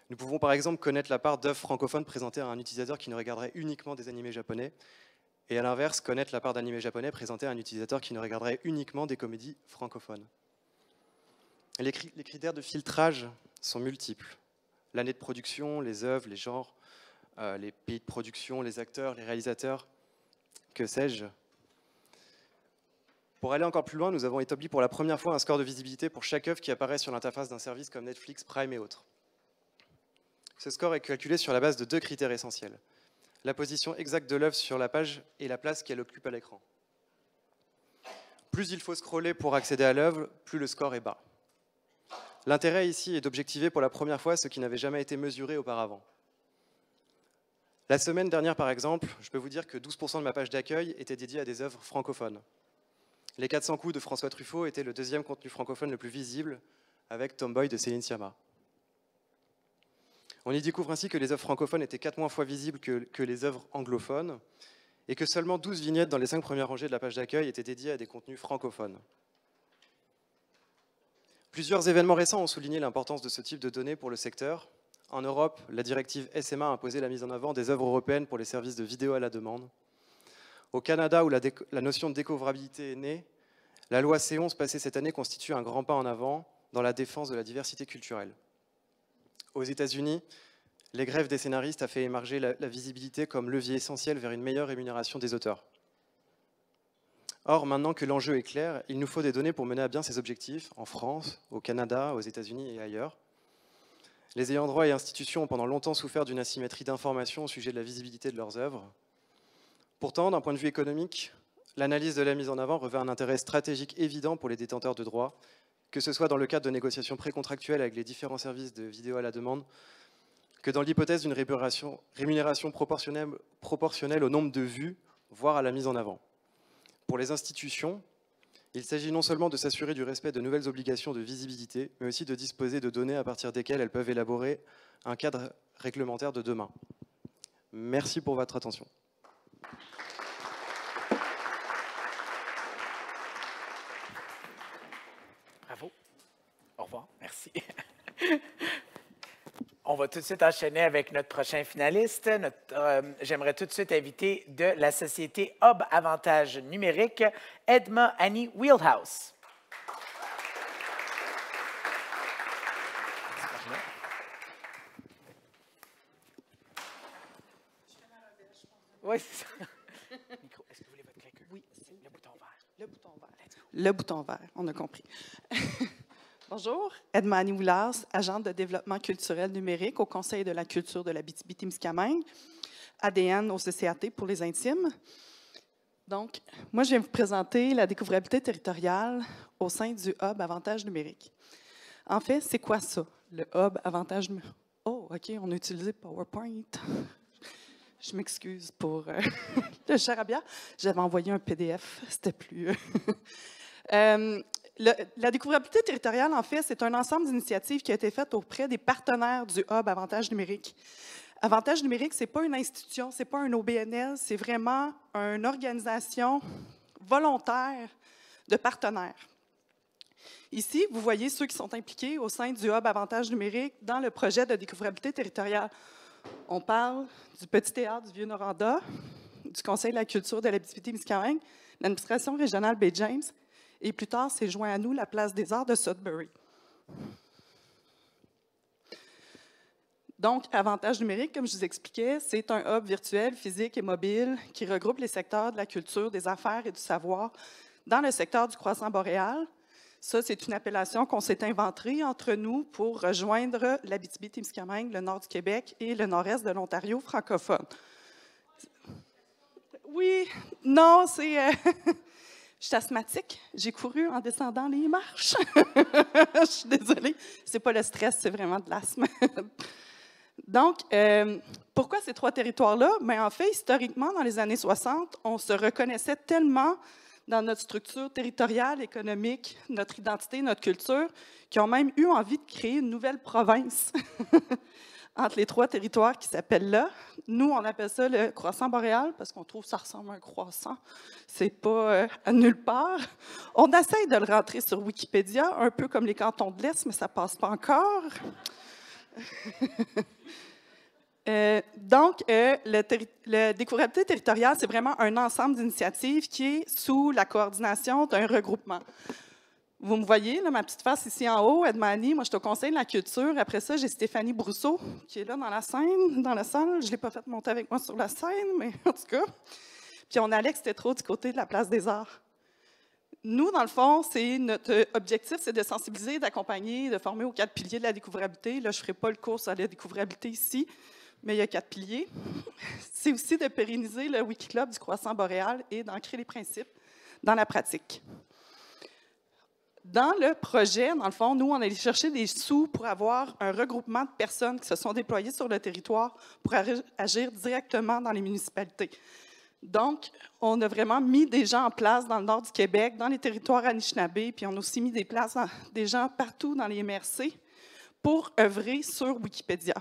Nous pouvons par exemple connaître la part d'œuvres francophones présentées à un utilisateur qui ne regarderait uniquement des animés japonais, et à l'inverse, connaître la part d'animés japonais présentés à un utilisateur qui ne regarderait uniquement des comédies francophones. Les critères de filtrage sont multiples. L'année de production, les œuvres, les genres, les pays de production, les acteurs, les réalisateurs, que sais-je. Pour aller encore plus loin, nous avons établi pour la première fois un score de visibilité pour chaque œuvre qui apparaît sur l'interface d'un service comme Netflix, Prime et autres. Ce score est calculé sur la base de 2 critères essentiels. La position exacte de l'œuvre sur la page et la place qu'elle occupe à l'écran. Plus il faut scroller pour accéder à l'œuvre, plus le score est bas. L'intérêt ici est d'objectiver pour la première fois ce qui n'avait jamais été mesuré auparavant. La semaine dernière, par exemple, je peux vous dire que 12% de ma page d'accueil était dédiée à des œuvres francophones. Les 400 coups de François Truffaut étaient le 2e contenu francophone le plus visible, avec Tomboy de Céline Sciamma. On y découvre ainsi que les œuvres francophones étaient 4 fois visibles que les œuvres anglophones, et que seulement 12 vignettes dans les 5 premières rangées de la page d'accueil étaient dédiées à des contenus francophones. Plusieurs événements récents ont souligné l'importance de ce type de données pour le secteur. En Europe, la directive SMA a imposé la mise en avant des œuvres européennes pour les services de vidéo à la demande. Au Canada, où la notion de découvrabilité est née, la loi C11 passée cette année constitue un grand pas en avant dans la défense de la diversité culturelle. Aux États-Unis, Les grèves des scénaristes a fait émerger la visibilité comme levier essentiel vers une meilleure rémunération des auteurs. Or, maintenant que l'enjeu est clair, il nous faut des données pour mener à bien ces objectifs, en France, au Canada, aux États-Unis et ailleurs. Les ayants droit et institutions ont pendant longtemps souffert d'une asymétrie d'information au sujet de la visibilité de leurs œuvres. Pourtant, d'un point de vue économique, l'analyse de la mise en avant revêt un intérêt stratégique évident pour les détenteurs de droits, que ce soit dans le cadre de négociations précontractuelles avec les différents services de vidéo à la demande, que dans l'hypothèse d'une rémunération proportionnelle au nombre de vues, voire à la mise en avant. Pour les institutions, il s'agit non seulement de s'assurer du respect de nouvelles obligations de visibilité, mais aussi de disposer de données à partir desquelles elles peuvent élaborer un cadre réglementaire de demain. Merci pour votre attention. Bravo. Au revoir. Merci. On va tout de suite enchaîner avec notre prochain finaliste. J'aimerais tout de suite inviter de la société Hub Avantage Numérique, Edma Annie Wheelhouse. Oui, c'est ça. Micro, est-ce que vous voulez votre clicker? Oui, c'est le bouton vert. Le bouton vert. Le bouton vert, on a compris. Bonjour, Edma Annie Wheelhouse, agente de développement culturel numérique au Conseil de la culture de l'Abitibi-Témiscamingue, ADN au CCAT pour les intimes. Donc, moi, je viens vous présenter la découvrabilité territoriale au sein du Hub Avantage Numérique. En fait, c'est quoi ça, le Hub Avantage Numérique? Oh, OK, on a utilisé PowerPoint. Je m'excuse pour le charabia. J'avais envoyé un PDF, c'était plus... La découvrabilité territoriale, en fait, c'est un ensemble d'initiatives qui a été faite auprès des partenaires du Hub Avantage Numérique. Avantage Numérique, ce n'est pas une institution, ce n'est pas un OBNL, c'est vraiment une organisation volontaire de partenaires. Ici, vous voyez ceux qui sont impliqués au sein du Hub Avantage Numérique dans le projet de découvrabilité territoriale. On parle du Petit Théâtre du Vieux-Noranda, du Conseil de la culture de l'Abitibi-Témiscamingue, l'administration régionale Baie-James, et plus tard, s'est joint à nous la Place des Arts de Sudbury. Donc, Avantage Numérique, comme je vous expliquais, c'est un hub virtuel, physique et mobile qui regroupe les secteurs de la culture, des affaires et du savoir dans le secteur du croissant boréal. Ça, c'est une appellation qu'on s'est inventée entre nous pour rejoindre l'Abitibi-Témiscamingue, le nord du Québec et le nord-est de l'Ontario francophone. Oui, non, c'est... Je suis asthmatique. J'ai couru en descendant les marches. Je suis désolée. Ce n'est pas le stress, c'est vraiment de l'asthme. Donc, pourquoi ces trois territoires-là? En fait, historiquement, dans les années 60, on se reconnaissait tellement dans notre structure territoriale, économique, notre identité, notre culture, qu'ils ont même eu envie de créer une nouvelle province entre les trois territoires qui s'appellent là. Nous, on appelle ça le croissant boréal parce qu'on trouve que ça ressemble à un croissant. C'est pas à nulle part. On essaye de le rentrer sur Wikipédia, un peu comme les cantons de l'Est, mais ça passe pas encore. Donc, la découvrabilité territoriale, c'est vraiment un ensemble d'initiatives qui est sous la coordination d'un regroupement. Vous me voyez, là, ma petite face ici en haut, Edma Annie, moi je suis au Conseil de la culture. Après ça, j'ai Stéphanie Brousseau, qui est là dans la scène, dans la salle. Je ne l'ai pas fait monter avec moi sur la scène, mais en tout cas. Puis on a Alex Tétrault du côté de la Place des Arts. Nous, dans le fond, notre objectif, c'est de sensibiliser, d'accompagner, de former aux 4 piliers de la découvrabilité. Là, je ne ferai pas le cours sur la découvrabilité ici, mais il y a 4 piliers. C'est aussi de pérenniser le Wikiclub du croissant boréal et d'ancrer les principes dans la pratique. Dans le projet, dans le fond, nous, on allait chercher des sous pour avoir un regroupement de personnes qui se sont déployées sur le territoire pour agir directement dans les municipalités. Donc, on a vraiment mis des gens en place dans le nord du Québec, dans les territoires Anishinaabe, puis on a aussi mis des gens partout dans les MRC pour œuvrer sur Wikipédia.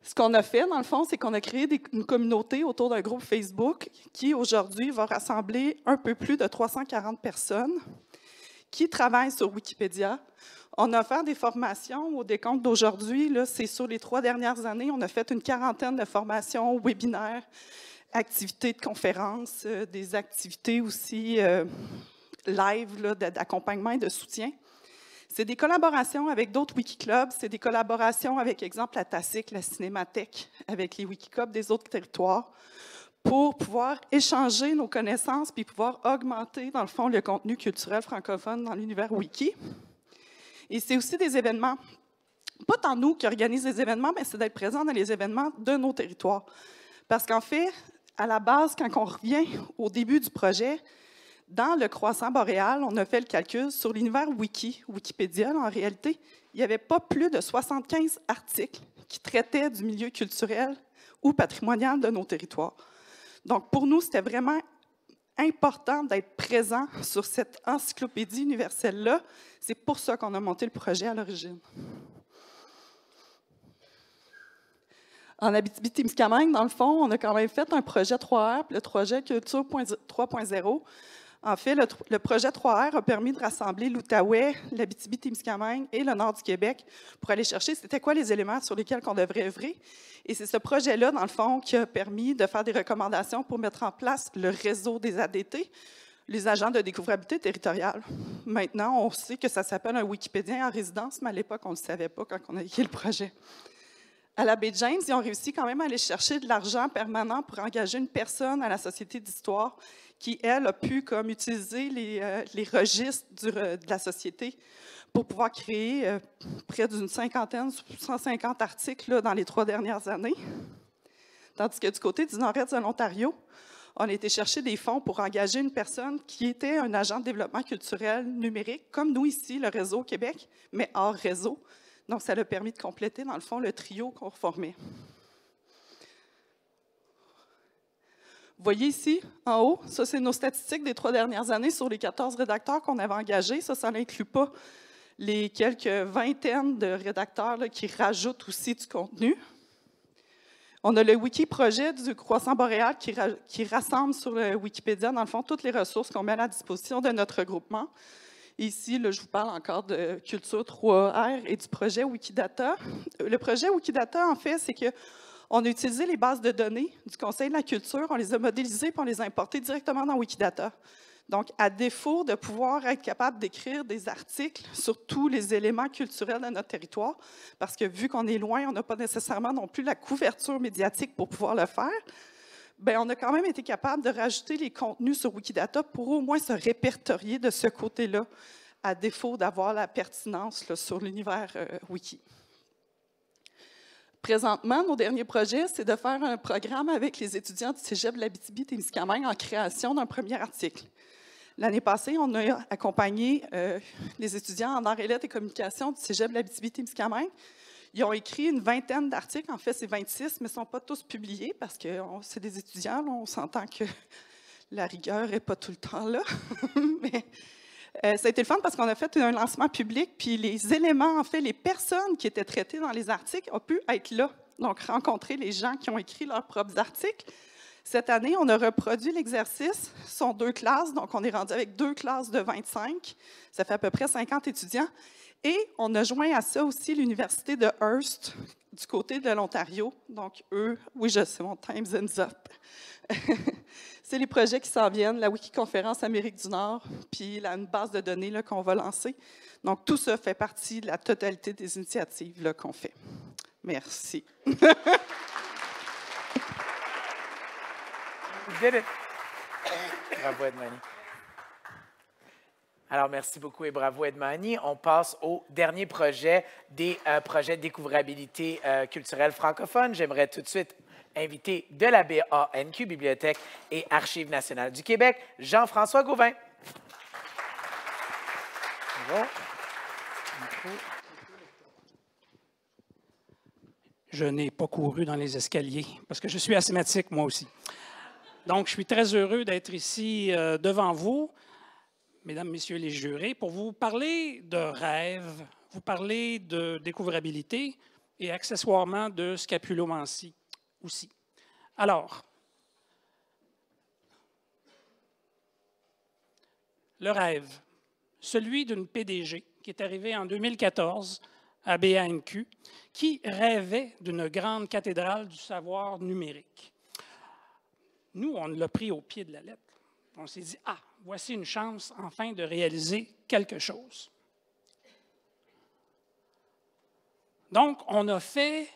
Ce qu'on a fait, dans le fond, c'est qu'on a créé une communauté autour d'un groupe Facebook qui, aujourd'hui, va rassembler un peu plus de 340 personnes qui travaillent sur Wikipédia. On a fait des formations au décompte d'aujourd'hui. C'est sur les 3 dernières années, on a fait une 40aine de formations, webinaires, activités de conférences, des activités aussi live d'accompagnement et de soutien. C'est des collaborations avec d'autres Wikiclubs, c'est des collaborations avec, exemple, la TASIC, la Cinémathèque, avec les Wikiclubs des autres territoires, pour pouvoir échanger nos connaissances puis pouvoir augmenter, dans le fond, le contenu culturel francophone dans l'univers Wiki. Et c'est aussi des événements, pas tant nous qui organisons les événements, mais c'est d'être présent dans les événements de nos territoires. Parce qu'en fait, à la base, quand on revient au début du projet, dans le croissant boréal, on a fait le calcul sur l'univers Wiki, Wikipédia, en réalité, il n'y avait pas plus de 75 articles qui traitaient du milieu culturel ou patrimonial de nos territoires. Donc, pour nous, c'était vraiment important d'être présent sur cette encyclopédie universelle-là. C'est pour ça qu'on a monté le projet à l'origine. En Abitibi-Témiscamingue, dans le fond, on a quand même fait un projet 3R, le projet Culture 3.0. En fait, le projet 3R a permis de rassembler l'Outaouais, l'Abitibi-Témiscamingue et le nord du Québec pour aller chercher c'était quoi les éléments sur lesquels on devrait œuvrer. Et c'est ce projet-là, dans le fond, qui a permis de faire des recommandations pour mettre en place le réseau des ADT, les agents de découvrabilité territoriale. Maintenant, on sait que ça s'appelle un Wikipédien en résidence, mais à l'époque, on ne le savait pas quand on a écrit le projet. À la baie James, ils ont réussi quand même à aller chercher de l'argent permanent pour engager une personne à la Société d'histoire qui, elle, a pu comme, utiliser les registres de la Société pour pouvoir créer près d'une cinquantaine, 150 articles là, dans les 3 dernières années. Tandis que du côté du nord-est de l'Ontario, on a été chercher des fonds pour engager une personne qui était un agent de développement culturel numérique, comme nous ici, le Réseau Québec, mais hors réseau. Donc, ça a permis de compléter, dans le fond, le trio qu'on formait. Vous voyez ici, en haut, ça, c'est nos statistiques des 3 dernières années sur les 14 rédacteurs qu'on avait engagés. Ça n'inclut pas les quelques vingtaines de rédacteurs là, qui rajoutent aussi du contenu. On a le Wiki-projet du Croissant boréal qui rassemble sur le Wikipédia, dans le fond, toutes les ressources qu'on met à la disposition de notre regroupement. Ici, là, je vous parle encore de Culture 3R et du projet Wikidata. Le projet Wikidata, en fait, c'est qu'on a utilisé les bases de données du Conseil de la culture, on les a modélisées et on les a importées directement dans Wikidata. Donc, à défaut de pouvoir être capable d'écrire des articles sur tous les éléments culturels de notre territoire, parce que vu qu'on est loin, on n'a pas nécessairement non plus la couverture médiatique pour pouvoir le faire, bien, on a quand même été capable de rajouter les contenus sur Wikidata pour au moins se répertorier de ce côté-là, à défaut d'avoir la pertinence là, sur l'univers Wiki. Présentement, nos derniers projets, c'est de faire un programme avec les étudiants du Cégep de l'Abitibi-Témiscamingue en création d'un premier article. L'année passée, on a accompagné les étudiants en arts et lettres et communication du Cégep de l'Abitibi-Témiscamingue. Ils ont écrit une vingtaine d'articles. En fait, c'est 26, mais ils ne sont pas tous publiés parce que c'est des étudiants. Là, on s'entend que la rigueur n'est pas tout le temps là. Mais ça a été le fun parce qu'on a fait un lancement public, puis les éléments, en fait, les personnes qui étaient traitées dans les articles ont pu être là. Donc, rencontrer les gens qui ont écrit leurs propres articles. Cette année, on a reproduit l'exercice. Ce sont 2 classes, donc on est rendu avec 2 classes de 25. Ça fait à peu près 50 étudiants. Et on a joint à ça aussi l'Université de Hearst, du côté de l'Ontario. Donc, eux, oui, je sais, mon time's up. C'est les projets qui s'en viennent, la Wikiconférence Amérique du Nord, puis une base de données qu'on va lancer. Donc, tout ça fait partie de la totalité des initiatives qu'on fait. Merci. You did it. Bravo, Edmani. Alors, merci beaucoup et bravo, Edmani. On passe au dernier projet des projets de découvrabilité culturelle francophone. J'aimerais tout de suite inviter de la BANQ, Bibliothèque et Archives nationales du Québec, Jean-François Gauvin. Bonjour. Je n'ai pas couru dans les escaliers parce que je suis asthmatique, moi aussi. Donc, je suis très heureux d'être ici devant vous, mesdames, messieurs les jurés, pour vous parler de rêve, vous parler de découvrabilité et accessoirement de scapulomancie aussi. Alors, le rêve, celui d'une PDG qui est arrivée en 2014 à BANQ, qui rêvait d'une grande cathédrale du savoir numérique. Nous, on l'a pris au pied de la lettre. On s'est dit, ah, voici une chance enfin de réaliser quelque chose. Donc, on a fait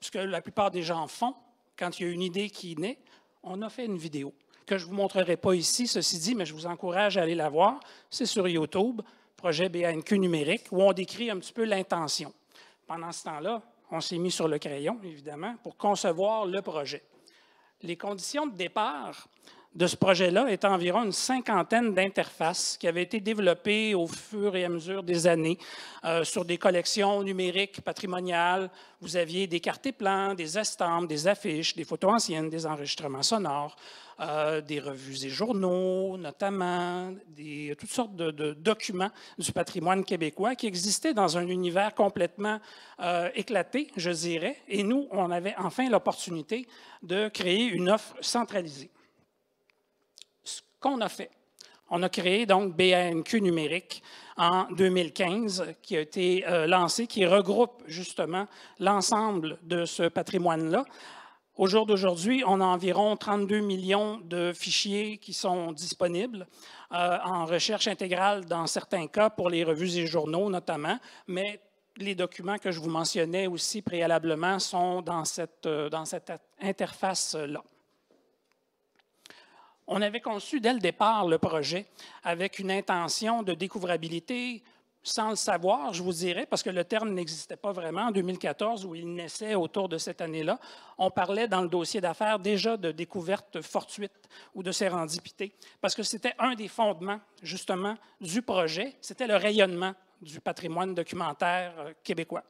ce que la plupart des gens font quand il y a une idée qui naît, on a fait une vidéo que je ne vous montrerai pas ici, ceci dit, mais je vous encourage à aller la voir. C'est sur YouTube, projet BANQ numérique, où on décrit un petit peu l'intention. Pendant ce temps-là, on s'est mis sur le crayon, évidemment, pour concevoir le projet. Les conditions de départ de ce projet-là étaient environ une 50aine d'interfaces qui avaient été développées au fur et à mesure des années sur des collections numériques patrimoniales. Vous aviez des cartes et plans, des estampes, des affiches, des photos anciennes, des enregistrements sonores, des revues et journaux, notamment, toutes sortes de documents du patrimoine québécois qui existaient dans un univers complètement éclaté, je dirais. Et nous, on avait enfin l'opportunité de créer une offre centralisée. Ce qu'on a fait, on a créé donc BANQ numérique en 2015, qui a été lancé, qui regroupe justement l'ensemble de ce patrimoine-là. Au jour d'aujourd'hui, on a environ 32 millions de fichiers qui sont disponibles en recherche intégrale dans certains cas pour les revues et journaux notamment, mais les documents que je vous mentionnais aussi préalablement sont dans cette interface-là. On avait conçu dès le départ le projet avec une intention de découvrabilité sans le savoir, je vous dirais, parce que le terme n'existait pas vraiment en 2014 où il naissait autour de cette année-là. On parlait dans le dossier d'affaires déjà de découverte fortuite ou de sérendipité, parce que c'était un des fondements, justement, du projet, c'était le rayonnement du patrimoine documentaire québécois.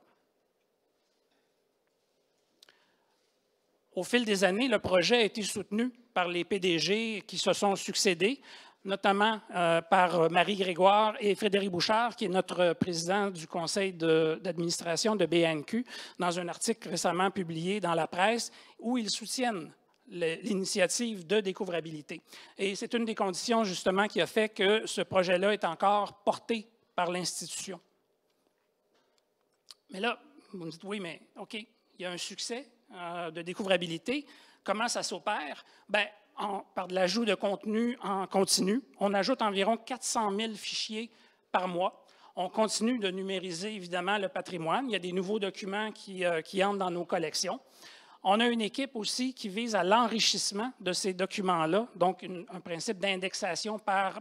Au fil des années, le projet a été soutenu par les PDG qui se sont succédés, notamment par Marie Grégoire et Frédéric Bouchard, qui est notre président du conseil d'administration de BANQ, dans un article récemment publié dans la presse, où ils soutiennent l'initiative de découvrabilité. Et c'est une des conditions, justement, qui a fait que ce projet-là est encore porté par l'institution. Mais là, vous me dites, oui, mais OK, il y a un succès de découvrabilité. Comment ça s'opère? Bien, par de l'ajout de contenu en continu. On ajoute environ 400 000 fichiers par mois. On continue de numériser, évidemment, le patrimoine. Il y a des nouveaux documents qui entrent dans nos collections. On a une équipe aussi qui vise à l'enrichissement de ces documents-là, donc un principe d'indexation par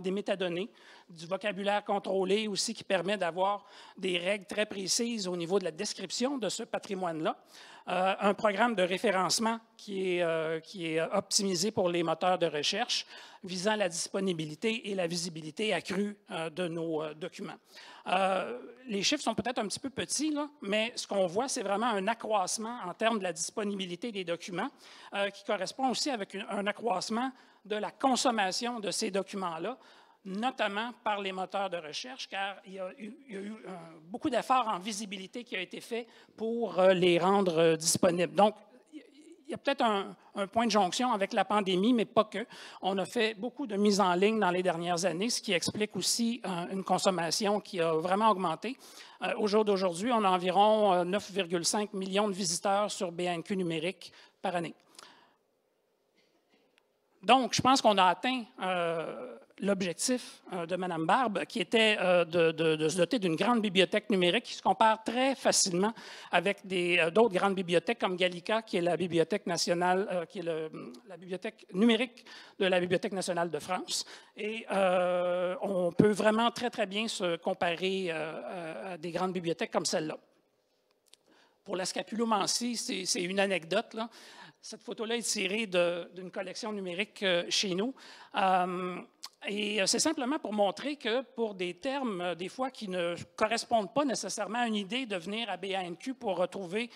des métadonnées, du vocabulaire contrôlé aussi qui permet d'avoir des règles très précises au niveau de la description de ce patrimoine-là. Un programme de référencement qui est optimisé pour les moteurs de recherche, visant la disponibilité et la visibilité accrue de nos documents. Les chiffres sont peut-être un petit peu petits, là, mais ce qu'on voit, c'est vraiment un accroissement en termes de la disponibilité des documents qui correspond aussi avec un accroissement de la consommation de ces documents-là, notamment par les moteurs de recherche, car il y a eu beaucoup d'efforts en visibilité qui a été fait pour les rendre disponibles. Donc, il y a peut-être un point de jonction avec la pandémie, mais pas que. On a fait beaucoup de mises en ligne dans les dernières années, ce qui explique aussi une consommation qui a vraiment augmenté. Au jour d'aujourd'hui, on a environ 9,5 millions de visiteurs sur BANQ numérique par année. Donc, je pense qu'on a atteint l'objectif de Mme Barbe, qui était de se doter d'une grande bibliothèque numérique qui se compare très facilement avec d'autres grandes bibliothèques comme Gallica, qui est la bibliothèque nationale, qui est la bibliothèque numérique de la Bibliothèque nationale de France. Et on peut vraiment très, très bien se comparer à des grandes bibliothèques comme celle-là. Pour la scapulomancie, c'est une anecdote, là. Cette photo-là est tirée d'une collection numérique chez nous. Et c'est simplement pour montrer que pour des termes, des fois, qui ne correspondent pas nécessairement à une idée de venir à BANQ pour retrouver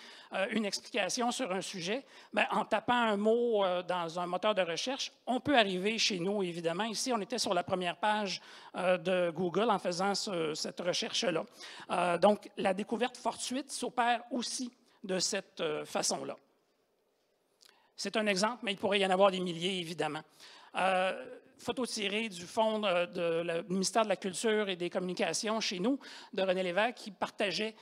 une explication sur un sujet, bien, en tapant un mot dans un moteur de recherche, on peut arriver chez nous, évidemment. Ici, on était sur la première page de Google en faisant cette recherche-là. Donc, la découverte fortuite s'opère aussi de cette façon-là. C'est un exemple, mais il pourrait y en avoir des milliers, évidemment. Photo tirée du fonds du ministère de la Culture et des Communications chez nous, de René Lévesque, qui partageait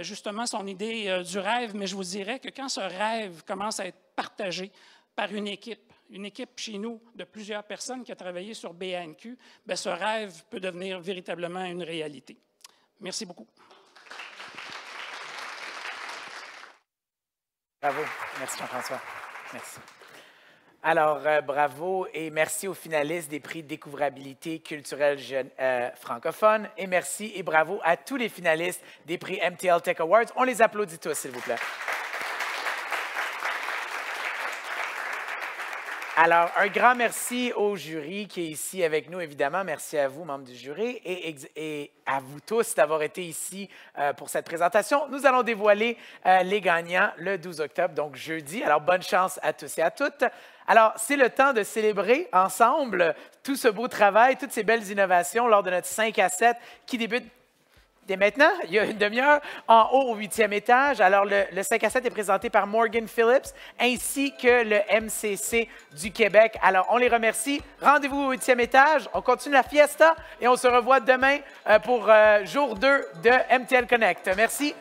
justement son idée du rêve. Mais je vous dirais que quand ce rêve commence à être partagé par une équipe chez nous de plusieurs personnes qui a travaillé sur BANQ, bien, ce rêve peut devenir véritablement une réalité. Merci beaucoup. Bravo. Merci, Jean-François. Merci. Alors, bravo et merci aux finalistes des prix Découvrabilité culturelle francophone. Et merci et bravo à tous les finalistes des prix MTL Tech Awards. On les applaudit tous, s'il vous plaît. Alors, un grand merci au jury qui est ici avec nous, évidemment. Merci à vous, membres du jury, et à vous tous d'avoir été ici pour cette présentation. Nous allons dévoiler les gagnants le 12 octobre, donc jeudi. Alors, bonne chance à tous et à toutes. Alors, c'est le temps de célébrer ensemble tout ce beau travail, toutes ces belles innovations lors de notre 5 à 7 qui débute dès maintenant, il y a une demi-heure, en haut au 8e étage. Alors, le 5 à 7 est présenté par Morgan Phillips ainsi que le MCC du Québec. Alors, on les remercie. Rendez-vous au 8e étage. On continue la fiesta et on se revoit demain pour jour 2 de MTL Connect. Merci.